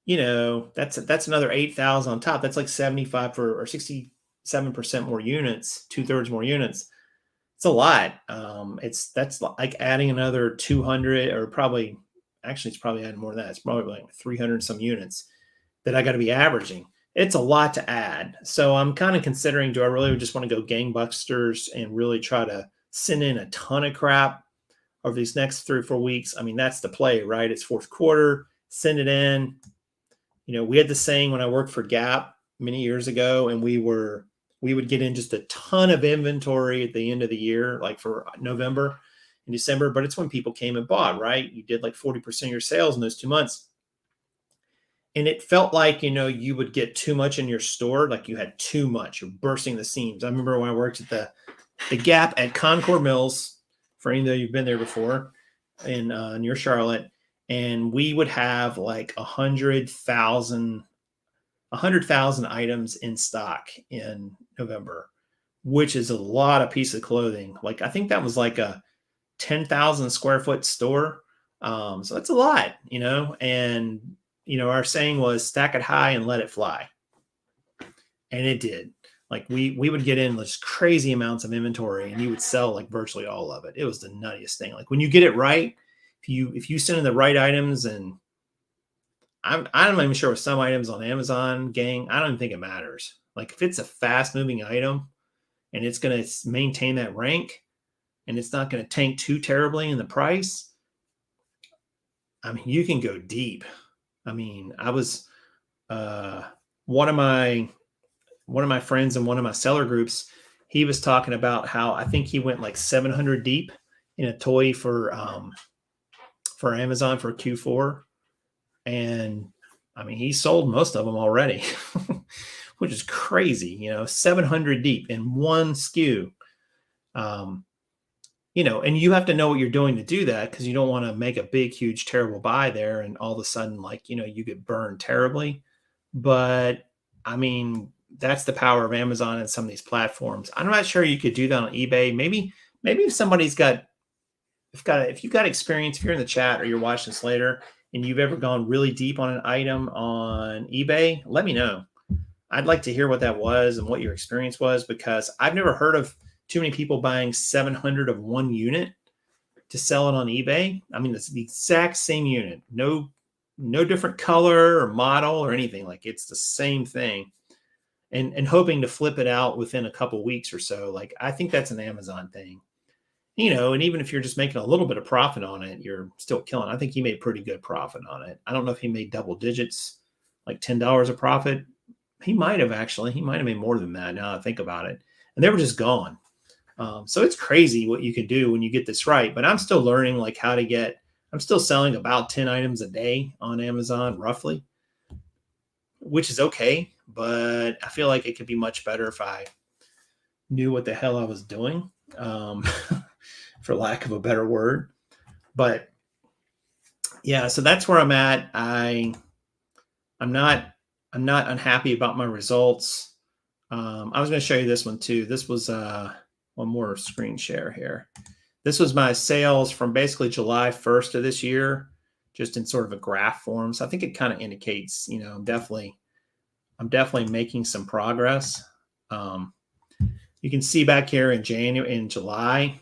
that's another 8,000 on top. That's like 67% more units, 2/3 more units. It's a lot. That's like adding another 200, or probably, actually, it's probably adding more than that. It's probably like 300 some units that I got to be averaging. It's a lot to add. So I'm kind of considering, do I really just want to go gangbusters and really try to send in a ton of crap over these next 3 or 4 weeks? I mean, that's the play, right? It's fourth quarter, send it in. We had the saying when I worked for Gap many years ago, and we would get in just a ton of inventory at the end of the year, like for November and December, but it's when people came and bought, right? You did like 40% of your sales in those 2 months. And it felt like, you would get too much in your store, like you had too much, you're bursting the seams. I remember when I worked at the Gap at Concord Mills, for any of you who've been there before, in near Charlotte, and we would have like 100,000 items in stock in November, which is a lot of pieces of clothing. Like, I think that was like a 10,000 square foot store. So that's a lot, and, our saying was stack it high and let it fly. And it did. Like, we would get in just crazy amounts of inventory, and you would sell like virtually all of it. It was the nuttiest thing. Like, when you get it right, if you send in the right items, and I'm not even sure with some items on Amazon, gang, I don't even think it matters. Like, if it's a fast moving item and it's going to maintain that rank and it's not going to tank too terribly in the price, I mean, you can go deep. I mean, I was one of my friends in one of my seller groups, he was talking about how I think he went like 700 deep in a toy for Amazon for Q4. And I mean, he sold most of them already, which is crazy, 700 deep in one SKU. And you have to know what you're doing to do that, because you don't want to make a big, huge, terrible buy there and all of a sudden, like, you get burned terribly. But I mean, that's the power of Amazon and some of these platforms. I'm not sure you could do that on eBay. Maybe if somebody's if you've got experience, if you're in the chat or you're watching this later and you've ever gone really deep on an item on eBay, let me know. I'd like to hear what that was and what your experience was, because I've never heard of too many people buying 700 of one unit to sell it on eBay. I mean, it's the exact same unit, no different color or model or anything. Like, it's the same thing, and hoping to flip it out within a couple weeks or so. Like, I think that's an Amazon thing, and even if you're just making a little bit of profit on it, you're still killing. I think he made pretty good profit on it. I don't know if he made double digits, like $10 of profit. He might have actually. He might have made more than that now that I think about it. And they were just gone. So it's crazy what you can do when you get this right. But I'm still learning like how to get. I'm still selling about 10 items a day on Amazon, roughly, which is okay. But I feel like it could be much better if I knew what the hell I was doing, for lack of a better word. But yeah, so that's where I'm at. I'm not unhappy about my results. I was going to show you this one too. This was one more screen share here. This was my sales from basically July 1st of this year, just in sort of a graph form. So I think it kind of indicates, I'm definitely making some progress. You can see back here in July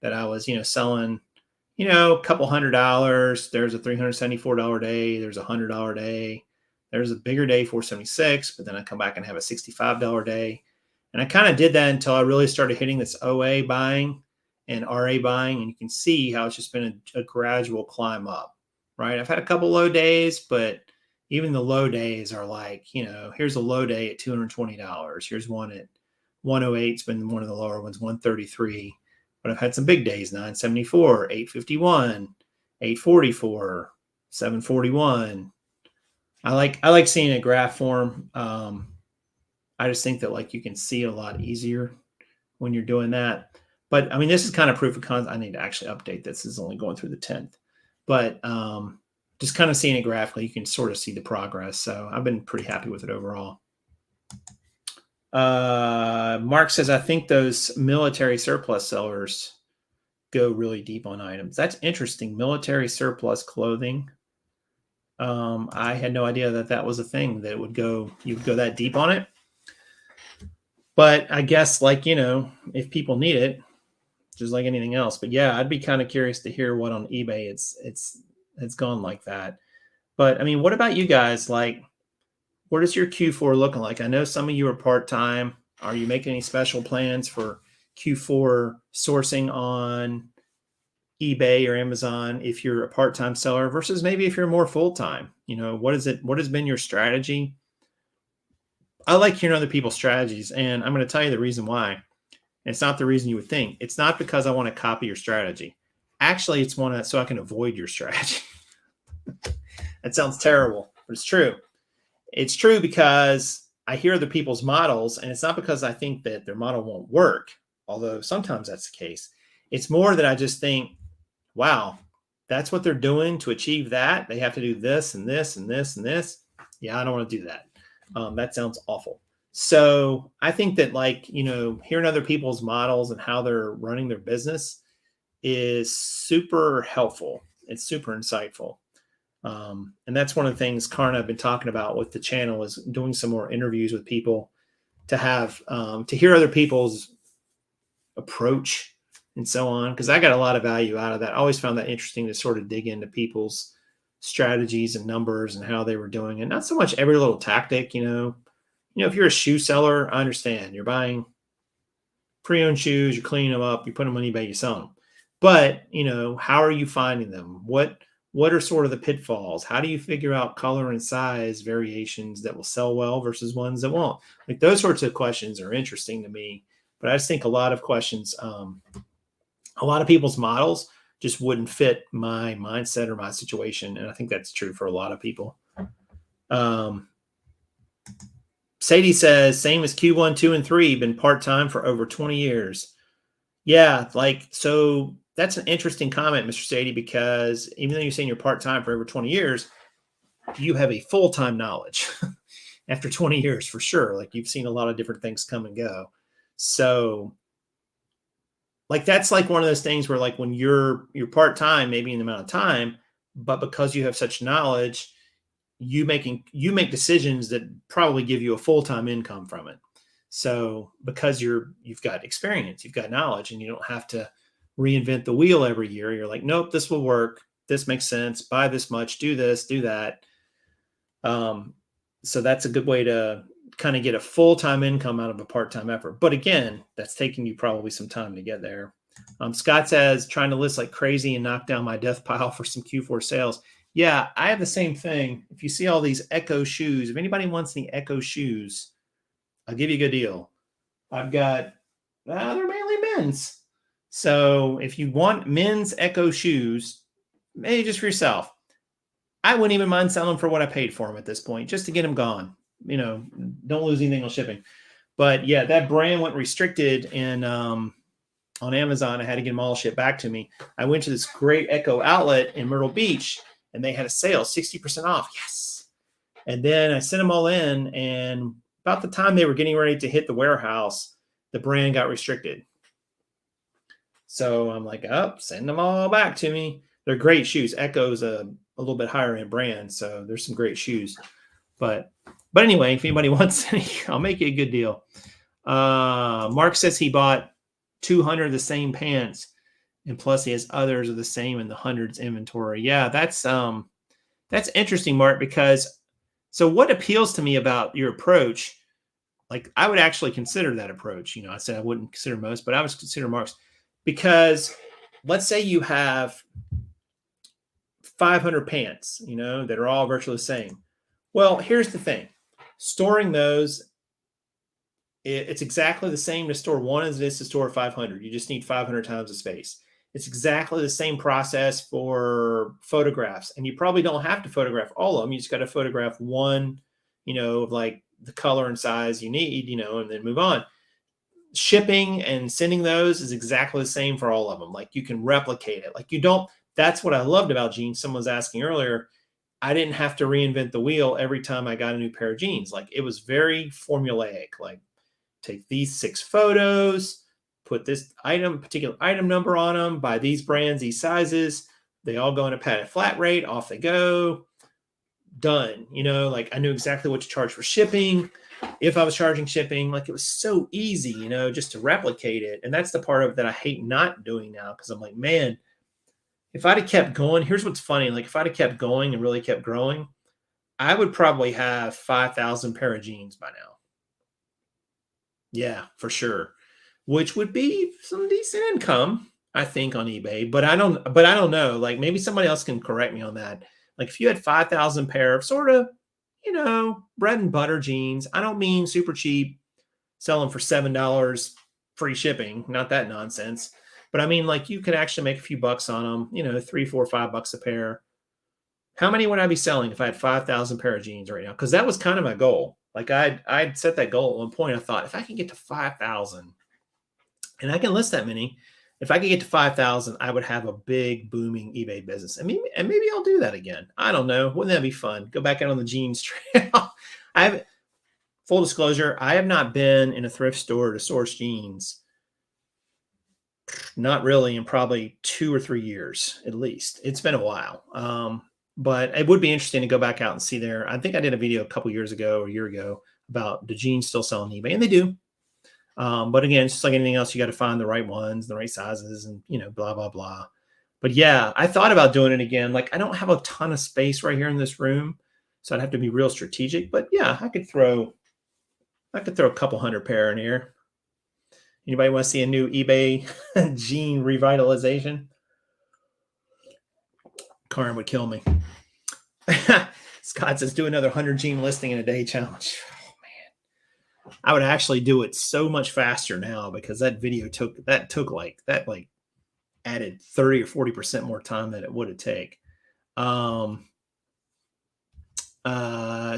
that I was, selling, a couple $100. There's a $374 day. There's a $100 day. There's a bigger day, 476, but then I come back and have a $65 day. And I kind of did that until I really started hitting this OA buying and RA buying. And you can see how it's just been a gradual climb up, right? I've had a couple low days, but even the low days are like, here's a low day at $220. Here's one at 108. It's been one of the lower ones, 133. But I've had some big days, 974, 851, 844, 741. I like seeing a graph form. I just think that like you can see a lot easier when you're doing that. But I mean, this is kind of proof of concept. I need to actually update this. This is only going through the 10th. But just kind of seeing it graphically, you can sort of see the progress. So I've been pretty happy with it overall. Mark says, I think those military surplus sellers go really deep on items. That's interesting. Military surplus clothing. I had no idea that was a thing that you would go that deep on it. But I guess if people need it, just like anything else. But yeah, I'd be kind of curious to hear what on eBay it's gone like that. But I mean, what about you guys? Like, what is your Q4 looking like? I know some of you are part-time. Are you making any special plans for Q4 sourcing on eBay or Amazon if you're a part-time seller versus maybe if you're more full-time? What has been your strategy? I like hearing other people's strategies, and I'm going to tell you the reason why. It's not the reason you would think. It's not because I want to copy your strategy. Actually, it's so I can avoid your strategy. That sounds terrible, but it's true. It's true because I hear other people's models, and it's not because I think that their model won't work, although sometimes that's the case. It's more that I just think, wow, that's what they're doing to achieve that. They have to do this and this and this and this. Yeah, I don't want to do that. That sounds awful. So I think that hearing other people's models and how they're running their business is super helpful. It's super insightful. And that's one of the things Kaaren and I've been talking about with the channel, is doing some more interviews with people to have, to hear other people's approach and so on. Cause I got a lot of value out of that. I always found that interesting to sort of dig into people's strategies and numbers and how they were doing it. Not so much every little tactic, if you're a shoe seller, I understand you're buying pre-owned shoes, you're cleaning them up, you put them on eBay, you sell them. But, how are you finding them? What are sort of the pitfalls? How do you figure out color and size variations that will sell well versus ones that won't? Like, those sorts of questions are interesting to me. But I just think a lot of questions, a lot of people's models just wouldn't fit my mindset or my situation. And I think that's true for a lot of people. Sadie says, same as Q1, 2, and 3, been part-time for over 20 years. Yeah, so that's an interesting comment, Mr. Sadie, because even though you're saying you're part-time for over 20 years, you have a full-time knowledge after 20 years for sure. Like, you've seen a lot of different things come and go. So that's one of those things where when you're part-time, maybe in the amount of time, but because you have such knowledge, you make decisions that probably give you a full-time income from it. So because you've got experience, you've got knowledge, and you don't have to reinvent the wheel every year. You're like, nope, this will work. This makes sense. Buy this much, do this, do that. So that's a good way to kind of get a full-time income out of a part-time effort. But again, that's taking you probably some time to get there. Scott says, trying to list like crazy and knock down my death pile for some Q4 sales. Yeah, I have the same thing. If you see all these Echo shoes, if anybody wants the Echo shoes, I'll give you a good deal. I've got, they're mainly men's. So if you want men's Echo shoes, maybe just for yourself, I wouldn't even mind selling them for what I paid for them at this point, just to get them gone. Don't lose anything on shipping. But yeah, that brand went restricted, and on Amazon, I had to get them all shipped back to me. I went to this great Echo outlet in Myrtle Beach, and they had a sale, 60% off. Yes. And then I sent them all in, and about the time they were getting ready to hit the warehouse, the brand got restricted. So I'm like, send them all back to me. They're great shoes. Echo's a little bit higher end brand, so there's some great shoes. But anyway, if anybody wants any, I'll make you a good deal. Mark says he bought 200 of the same pants, and plus he has others of the same in the hundreds inventory. Yeah, that's interesting, Mark, because so what appeals to me about your approach, like I would actually consider that approach. I said I wouldn't consider most, but I would consider Mark's, because let's say you have 500 pants, that are all virtually the same. Well, here's the thing. Storing those, it's exactly the same to store one as it is to store 500. You just need 500 times the space. It's exactly the same process for photographs. And you probably don't have to photograph all of them. You just got to photograph one, of like the color and size you need, and then move on. Shipping and sending those is exactly the same for all of them. Like you can replicate it. Like that's what I loved about jeans. Someone was asking earlier, I didn't have to reinvent the wheel every time I got a new pair of jeans. Like it was very formulaic. Like take these 6 photos, put this particular item number on them, buy these brands, these sizes. They all go in a padded flat rate. Off they go. Done. Like I knew exactly what to charge for shipping. If I was charging shipping, like it was so easy, just to replicate it. And that's the part of that I hate not doing now. Cause I'm like, man, if I'd have kept going, here's what's funny. Like if I'd have kept going and really kept growing, I would probably have 5,000 pair of jeans by now. Yeah, for sure. Which would be some decent income, I think, on eBay. But I don't know. Like maybe somebody else can correct me on that. Like if you had 5,000 pair of sort of, bread and butter jeans, I don't mean super cheap, selling for $7 free shipping, not that nonsense. But I mean, like you could actually make a few bucks on them, $3, $4, $5 a pair. How many would I be selling if I had 5,000 pair of jeans right now? Because that was kind of my goal. Like I'd set that goal at one point. I thought if I can get to 5,000, and I can list that many, if I could get to 5,000, I would have a big booming eBay business. And maybe I'll do that again. I don't know. Wouldn't that be fun? Go back out on the jeans trail. Full disclosure, I have not been in a thrift store to source jeans. Not really in probably 2 or 3 years, at least. It's been a while. But it would be interesting to go back out and see there. I think I did a video a couple years ago or a year ago about the jeans still selling on eBay, and they do. But again, it's just like anything else, you got to find the right ones, the right sizes, and blah, blah, blah. But yeah, I thought about doing it again. Like I don't have a ton of space right here in this room, so I'd have to be real strategic. But yeah, I could throw a couple hundred pair in here. Anybody want to see a new eBay jean revitalization? Kaaren would kill me. Scott says, do another 100 jean listing in a day challenge. Oh man, I would actually do it so much faster now because that video added 30 or 40% more time than it would have take.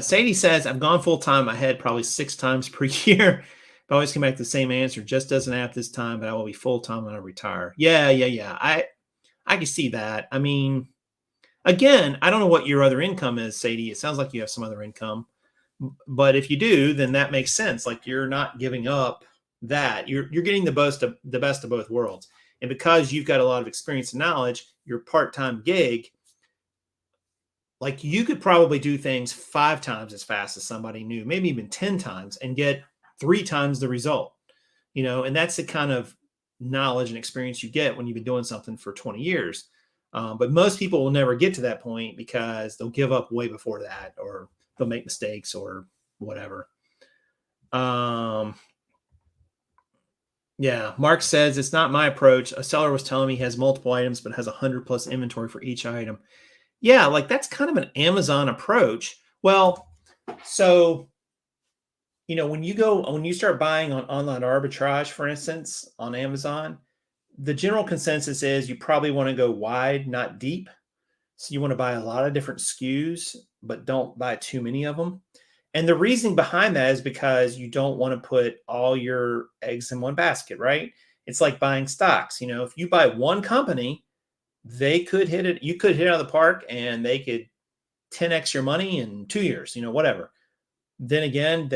Sadie says, I've gone full time. I had probably 6 times per year. I always come back to the same answer. Just doesn't have this time, but I will be full time when I retire. Yeah. I can see that. I mean, again, I don't know what your other income is, Sadie. It sounds like you have some other income, but if you do, then that makes sense. Like you're not giving up that. You're getting the best of both worlds. And because you've got a lot of experience and knowledge, your part-time gig like you could probably do things 5 times as fast as somebody new, maybe even 10 times and get 3 times the result, and that's the kind of knowledge and experience you get when you've been doing something for 20 years. But most people will never get to that point because they'll give up way before that, or they'll make mistakes or whatever. Yeah, Mark says it's not my approach. A seller was telling me he has multiple items, but has 100 plus inventory for each item. Yeah, like that's kind of an Amazon approach. Well, so when you start buying on online arbitrage, for instance, on Amazon, the general consensus is you probably want to go wide, not deep. So you want to buy a lot of different SKUs, but don't buy too many of them. And the reasoning behind that is because you don't want to put all your eggs in one basket, right? It's like buying stocks. If you buy one company, they could hit it, you could hit it out of the park and they could 10x your money in 2 years, whatever. Then again,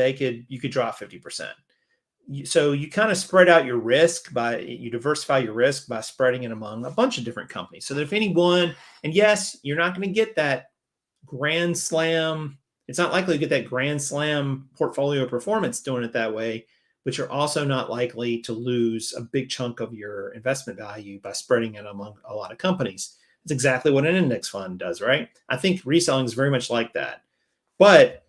you could drop 50%. So you kind of spread out your risk you diversify your risk by spreading it among a bunch of different companies. So that if anyone, and yes, you're not going to get that grand slam. It's not likely to get that grand slam portfolio performance doing it that way, but you're also not likely to lose a big chunk of your investment value by spreading it among a lot of companies. It's exactly what an index fund does, right? I think reselling is very much like that. But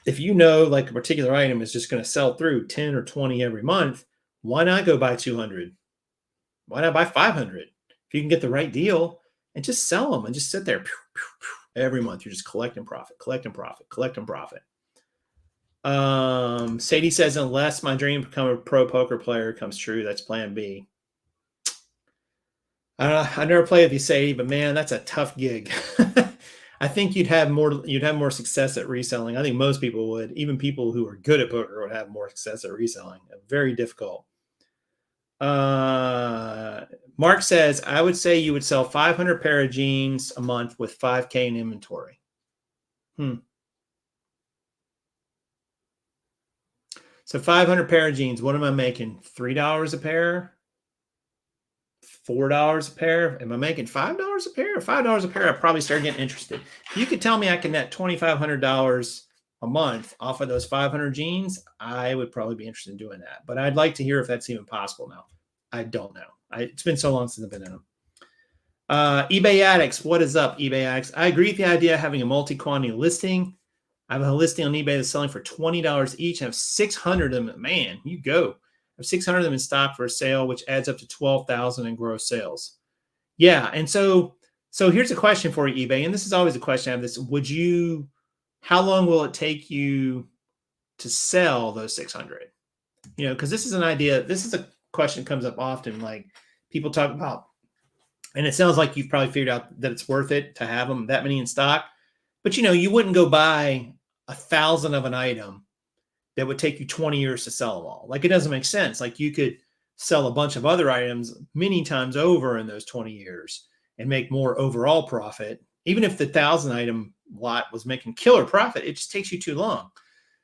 if like a particular item is just going to sell through 10 or 20 every month, why not go buy 200? Why not buy 500? If you can get the right deal and just sell them and just sit there every month, you're just collecting profit, collecting profit, collecting profit. Sadie says, unless my dream to become a pro poker player comes true, that's plan B. I never played with you, Sadie, but man, that's a tough gig. I think you'd have more success at reselling. I think most people would. Even people who are good at poker would have more success at reselling. Very difficult. Mark says, I would say you would sell 500 pair of jeans a month with 5K in inventory. So 500 pair of jeans, what am I making? $3 a pair? $4 a pair? Am I making $5 a pair? $5 a pair, I probably start getting interested. If you could tell me I can net $2,500 a month off of those 500 jeans, I would probably be interested in doing that. But I'd like to hear if that's even possible now. I don't know. It's been so long since I've been in them. eBay Addicts, what is up, eBay Addicts? I agree with the idea of having a multi-quantity listing. I have a listing on eBay that's selling for $20 each. I have 600 of them. Man, you go. I have 600 of them in stock for a sale, which adds up to 12,000 in gross sales. Yeah, and so here's a question for you, eBay, and this is always a question I have this. How long will it take you to sell those 600? Because this is an idea, this is a question that comes up often, like people talk about, and it sounds like you've probably figured out that it's worth it to have them that many in stock. But you wouldn't go buy 1,000 of an item that would take you 20 years to sell them all. Like, it doesn't make sense. Like, you could sell a bunch of other items many times over in those 20 years and make more overall profit. Even if the 1,000 item lot was making killer profit, it just takes you too long.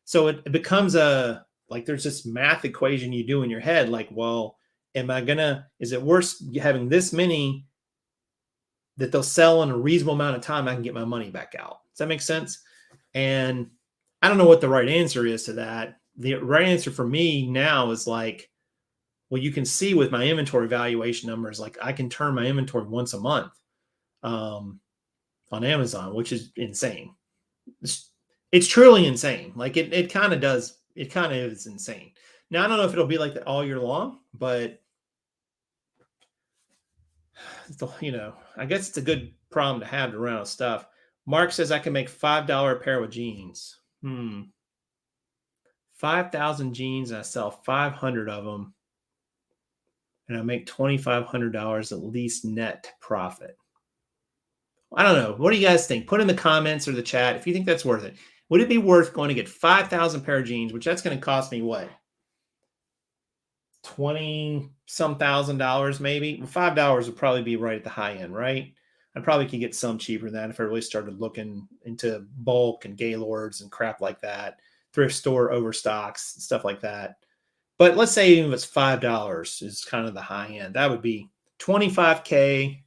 So it becomes there's this math equation you do in your head. Like, well, is it worth having this many that they'll sell in a reasonable amount of time? I can get my money back out. Does that make sense? And I don't know what the right answer is to that. The right answer for me now is like, well, you can see with my inventory valuation numbers, like I can turn my inventory once a month on Amazon, which is insane. It's truly insane. Like it kind of does. It kind of is insane. Now, I don't know if it'll be like that all year long, but I guess it's a good problem to have to run out of stuff. Mark says I can make $5 a pair with jeans. 5,000 jeans and I sell 500 of them and I make $2,500 at least net profit. I don't know. What do you guys think? Put in the comments or the chat if you think that's worth it. Would it be worth going to get 5,000 pair of jeans, which that's going to cost me what? 20-some $1,000 maybe? $5 would probably be right at the high end, right? I probably could get some cheaper than that if I really started looking into bulk and Gaylords and crap like that, thrift store overstocks, stuff like that. But let's say even if it's $5 is kind of the high end. That would be 25K.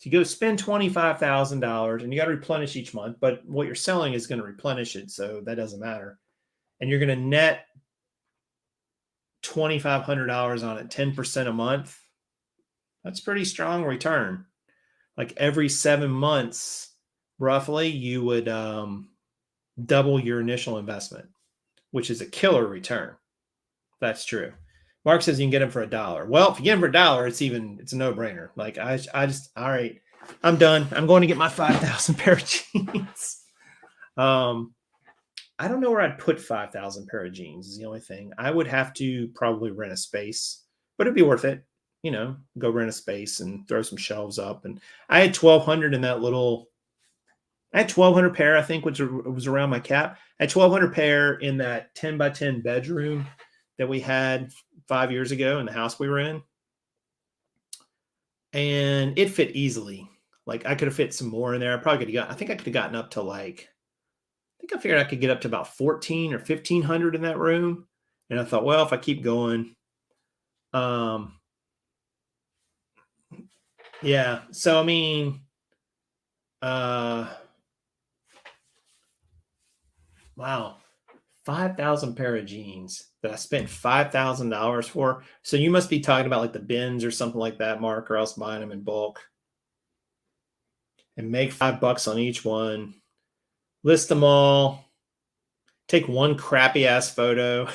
So you go spend $25,000 and you got to replenish each month, but what you're selling is going to replenish it. So that doesn't matter. And you're going to net $2,500 on it, 10% a month. That's pretty strong return. Like every 7 months, roughly, you would double your initial investment, which is a killer return. That's true. Mark says you can get them for $1. Well, if you get them for $1, it's a no-brainer. Like I just, all right, I'm done. I'm going to get my 5,000 pair of jeans. I don't know where I'd put 5,000 pair of jeans is the only thing. I would have to probably rent a space, but it'd be worth it. Go rent a space and throw some shelves up. And I had 1,200 in that little, I had 1,200 pair, I think, which was around my cap. I had 1,200 pair in that 10 by 10 bedroom that we had 5 years ago in the house we were in. And it fit easily. Like I could have fit some more in there. I think I could have gotten up to I figured I could get up to about 1,400 or 1,500 in that room. And I thought, well, if I keep going, yeah. So, I mean, wow, 5,000 pair of jeans that I spent $5,000 for. So you must be talking about like the bins or something like that, Mark, or else buying them in bulk and make $5 on each one. List them all. Take one crappy ass photo.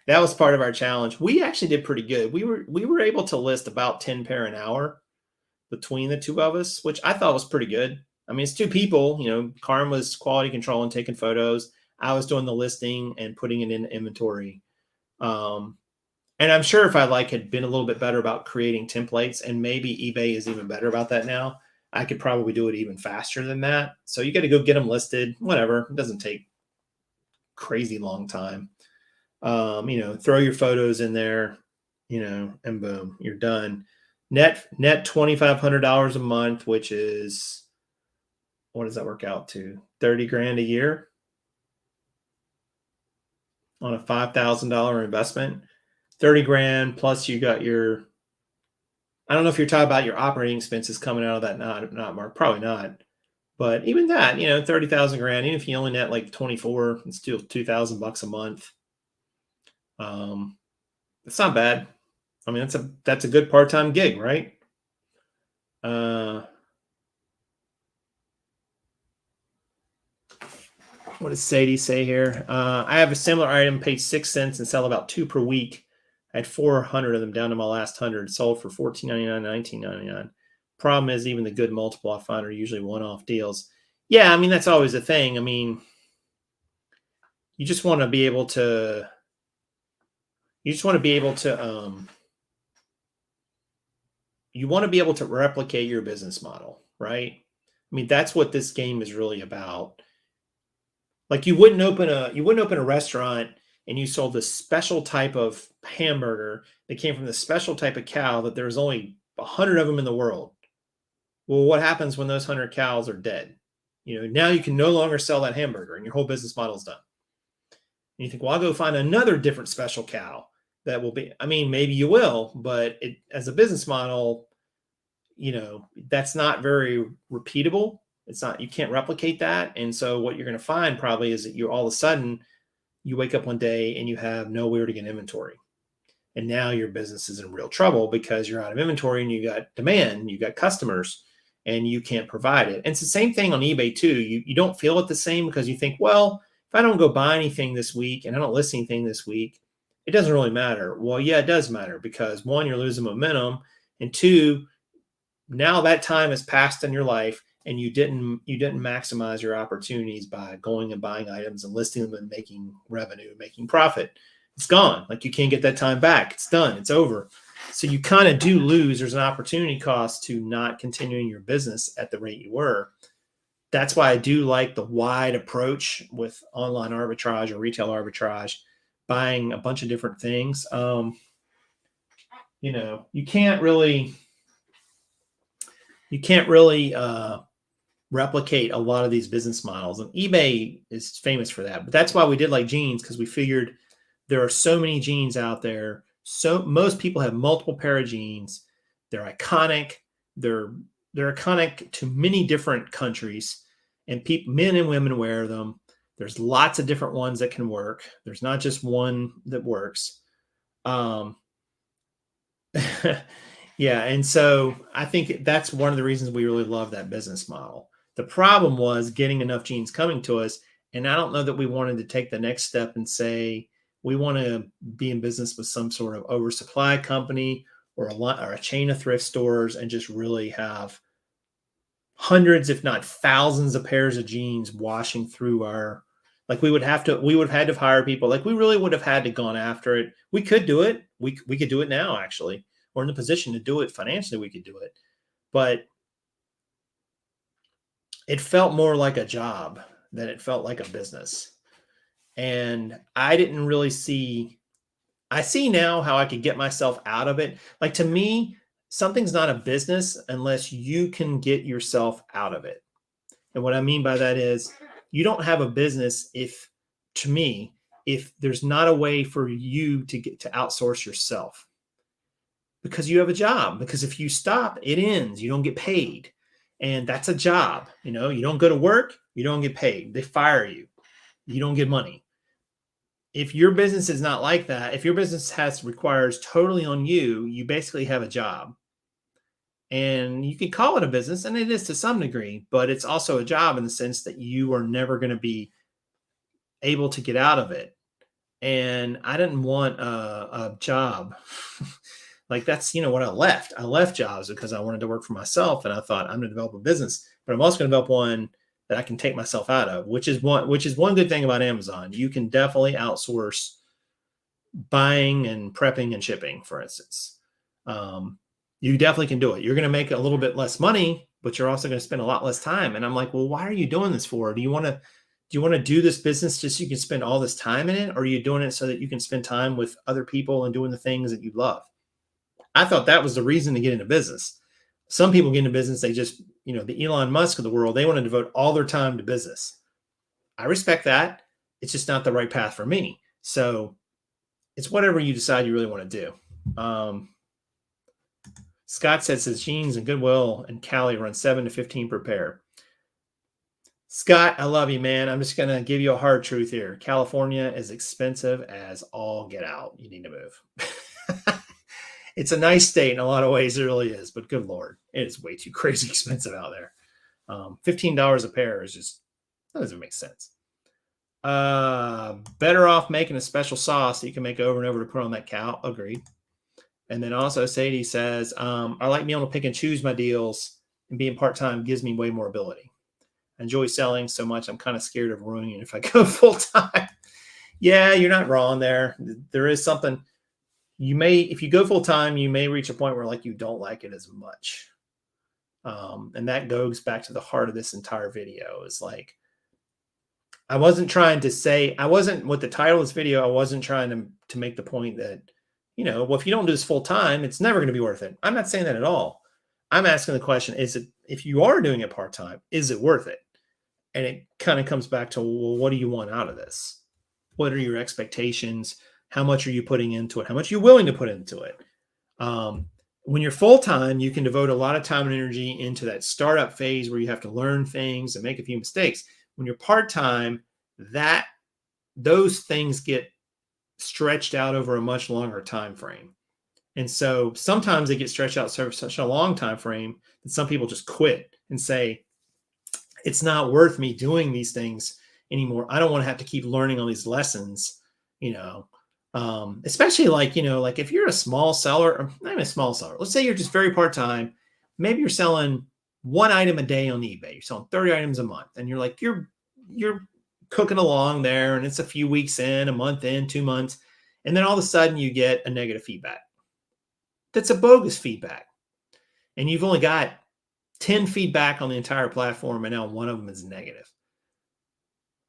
That was part of our challenge. We actually did pretty good. We were able to list about 10 pair an hour between the two of us, which I thought was pretty good. I mean, it's two people. Kaaren was quality control and taking photos. I was doing the listing and putting it in inventory. And I'm sure if I had been a little bit better about creating templates, and maybe eBay is even better about that now, I could probably do it even faster than that. So you got to go get them listed, whatever. It doesn't take crazy long time. Throw your photos in there, and boom, you're done. Net $2,500 a month, which is, what does that work out to? 30 grand a year on a $5,000 investment. 30 grand plus you got your, I don't know if you're talking about your operating expenses coming out of that. Not Mark, probably not. But even that, 30,000 grand, even if you only net like 24, it's still $2,000 a month. It's not bad. I mean, that's a good part-time gig, right? What does Sadie say here? I have a similar item, paid 6 cents and sell about 2 per week. I had 400 of them down to my last 100. Sold for $14.99, $19.99. Problem is, even the good multiple I find are usually one-off deals. Yeah, I mean, that's always a thing. I mean, you just want to be able to replicate your business model, right? I mean, that's what this game is really about. Like you wouldn't open a restaurant and you sold this special type of hamburger that came from the special type of cow that there's only 100 of them in the world. Well, what happens when those 100 cows are dead? Now you can no longer sell that hamburger and your whole business model is done. And you think, well, I'll go find another different special cow that will be, I mean, maybe you will, but as a business model, that's not very repeatable. It's not, you can't replicate that. And so what you're going to find probably is that you all of a sudden you wake up one day and you have nowhere to get inventory. And now your business is in real trouble because you're out of inventory and you got demand, you got customers, and you can't provide it. And it's the same thing on eBay too. You don't feel it the same because you think, well, if I don't go buy anything this week and I don't list anything this week, it doesn't really matter. Well, yeah, it does matter because one, you're losing momentum, and two, now that time has passed in your life and you didn't maximize your opportunities by going and buying items and listing them and making revenue, making profit. It's gone. Like you can't get that time back. It's done. It's over. So you kind of do lose. There's an opportunity cost to not continuing your business at the rate you were. That's why I do like the wide approach with online arbitrage or retail arbitrage, buying a bunch of different things. You can't really replicate a lot of these business models, and eBay is famous for that. But that's why we did like jeans, because we figured there are so many jeans out there. So most people have multiple pair of jeans. They're iconic. They're they're iconic to many different countries, and men and women wear them. There's lots of different ones that can work. There's not just one that works. Um, yeah, and so I think that's one of the reasons we really love that business model. The problem was getting enough jeans coming to us, and I don't know that we wanted to take the next step and say we want to be in business with some sort of oversupply company or a chain of thrift stores and just really have hundreds, if not thousands, of pairs of jeans washing through our. Like we would have had to hire people. Like we really would have had to gone after it. We could do it. We could do it now. Actually, we're in the position to do it financially. We could do it, but it felt more like a job than it felt like a business. And I didn't really see. I see now how I could get myself out of it. Like to me, something's not a business unless you can get yourself out of it. And what I mean by that is you don't have a business if, to me, if there's not a way for you to get to outsource yourself because you have a job. Because if you stop, it ends. You don't get paid. And that's a job. You know, you don't go to work, you don't get paid. They fire you. You don't get money. If your business is not like that, if your business requires totally on you, you basically have a job. And you can call it a business, and it is to some degree, but it's also a job in the sense that you are never going to be able to get out of it. And I didn't want a job. Like that's, what I left. I left jobs because I wanted to work for myself. And I thought I'm going to develop a business, but I'm also going to develop one that I can take myself out of, which is one good thing about Amazon. You can definitely outsource buying and prepping and shipping, for instance. You definitely can do it. You're going to make a little bit less money, but you're also going to spend a lot less time. And I'm like, well, why are you doing this for? Do you want to do this business just so you can spend all this time in it? Or are you doing it so that you can spend time with other people and doing the things that you love? I thought that was the reason to get into business. Some people get into business, they just, the Elon Musk of the world, they want to devote all their time to business. I respect that. It's just not the right path for me. So it's whatever you decide you really want to do. Scott says jeans and Goodwill and Cali run 7 to 15 per pair. Scott, I love you, man. I'm just going to give you a hard truth here. California is expensive as all get out. You need to move. It's a nice state in a lot of ways. It really is. But good Lord, it is way too crazy expensive out there. $15 a pair is just, that doesn't make sense. Better off making a special sauce that you can make over and over to put on that cow. Agreed. And then also Sadie says, I like being able to pick and choose my deals, and being part-time gives me way more ability. I enjoy selling so much. I'm kind of scared of ruining it if I go full-time. Yeah, you're not wrong there. There is something if you go full-time, you may reach a point where like you don't like it as much. And that goes back to the heart of this entire video is like, I wasn't with the title of this video, I wasn't trying to make the point that, well, if you don't do this full time, it's never going to be worth it. I'm not saying that at all. I'm asking the question, if you are doing it part-time, is it worth it? And it kind of comes back to, well, what do you want out of this? What are your expectations? How much are you putting into it? How much are you willing to put into it? When you're full-time, you can devote a lot of time and energy into that startup phase where you have to learn things and make a few mistakes. When you're part-time, those things get stretched out over a much longer time frame. And so sometimes they get stretched out such a long time frame that some people just quit and say, it's not worth me doing these things anymore. I don't want to have to keep learning all these lessons, especially like if you're a small seller, or not even a small seller, let's say you're just very part-time, maybe you're selling one item a day on eBay, you're selling 30 items a month, and you're like, you're cooking along there, and it's a few weeks in, a month in, 2 months, and then all of a sudden you get a negative feedback. That's a bogus feedback. And you've only got 10 feedback on the entire platform, and now one of them is negative.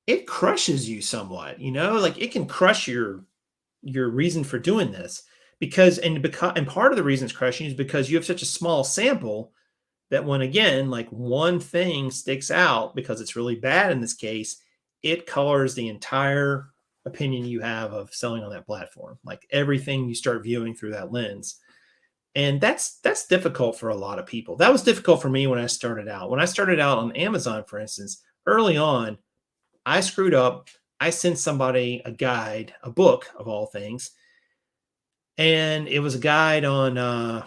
It crushes you somewhat, like it can crush your reason for doing this and part of the reason it's crushing is because you have such a small sample that when, again, like one thing sticks out because it's really bad in this case, it colors the entire opinion you have of selling on that platform. Like everything you start viewing through that lens. And that's difficult for a lot of people. That was difficult for me when I started out. When I started out on Amazon, for instance, early on, I screwed up. I sent somebody a guide, a book of all things, and it was a guide on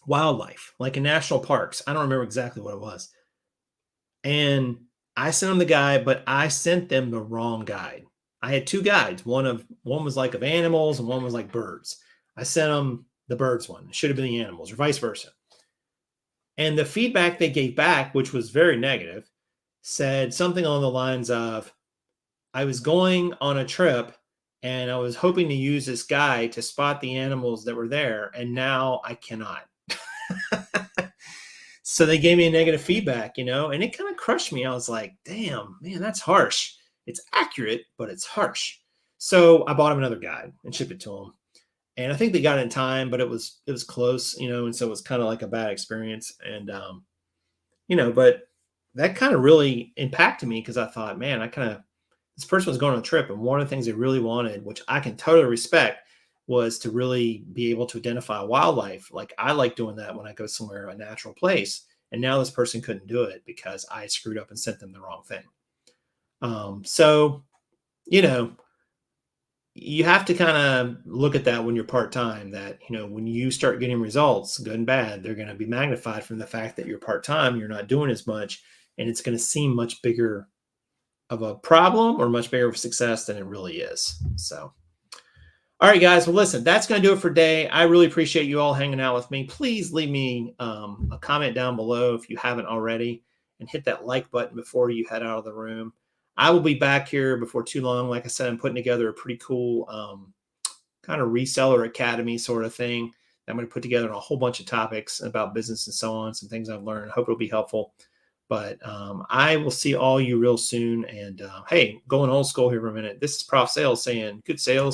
wildlife, like in national parks. I don't remember exactly what it was. And I sent them the guide, but I sent them the wrong guide. I had two guides. One was like of animals and one was like birds. I sent them the birds one. It should have been the animals or vice versa. And the feedback they gave back, which was very negative, said something along the lines of, I was going on a trip and I was hoping to use this guide to spot the animals that were there, and now I cannot. So they gave me a negative feedback, and it kind of crushed me. I was like, damn, man, that's harsh. It's accurate, but it's harsh. So I bought him another guide and shipped it to him. And I think they got it in time, but it was close, and so it was kind of like a bad experience. And but that kind of really impacted me because I thought, man, this person was going on a trip, and one of the things they really wanted, which I can totally respect, was to really be able to identify wildlife. Like I like doing that when I go somewhere, a natural place. And now this person couldn't do it because I screwed up and sent them the wrong thing. So, you know, you have to kind of look at that when you're part-time, that, when you start getting results, good and bad, they're going to be magnified from the fact that you're part-time, you're not doing as much, and it's going to seem much bigger of a problem or much bigger of a success than it really is. So, all right, guys. Well, listen, that's going to do it for today. I really appreciate you all hanging out with me. Please leave me a comment down below if you haven't already, and hit that like button before you head out of the room. I will be back here before too long. Like I said, I'm putting together a pretty cool kind of reseller academy sort of thing. I'm going to put together a whole bunch of topics about business and so on, some things I've learned. I hope it'll be helpful. But I will see all you real soon. And hey, going old school here for a minute. This is Prof Sales saying good sales.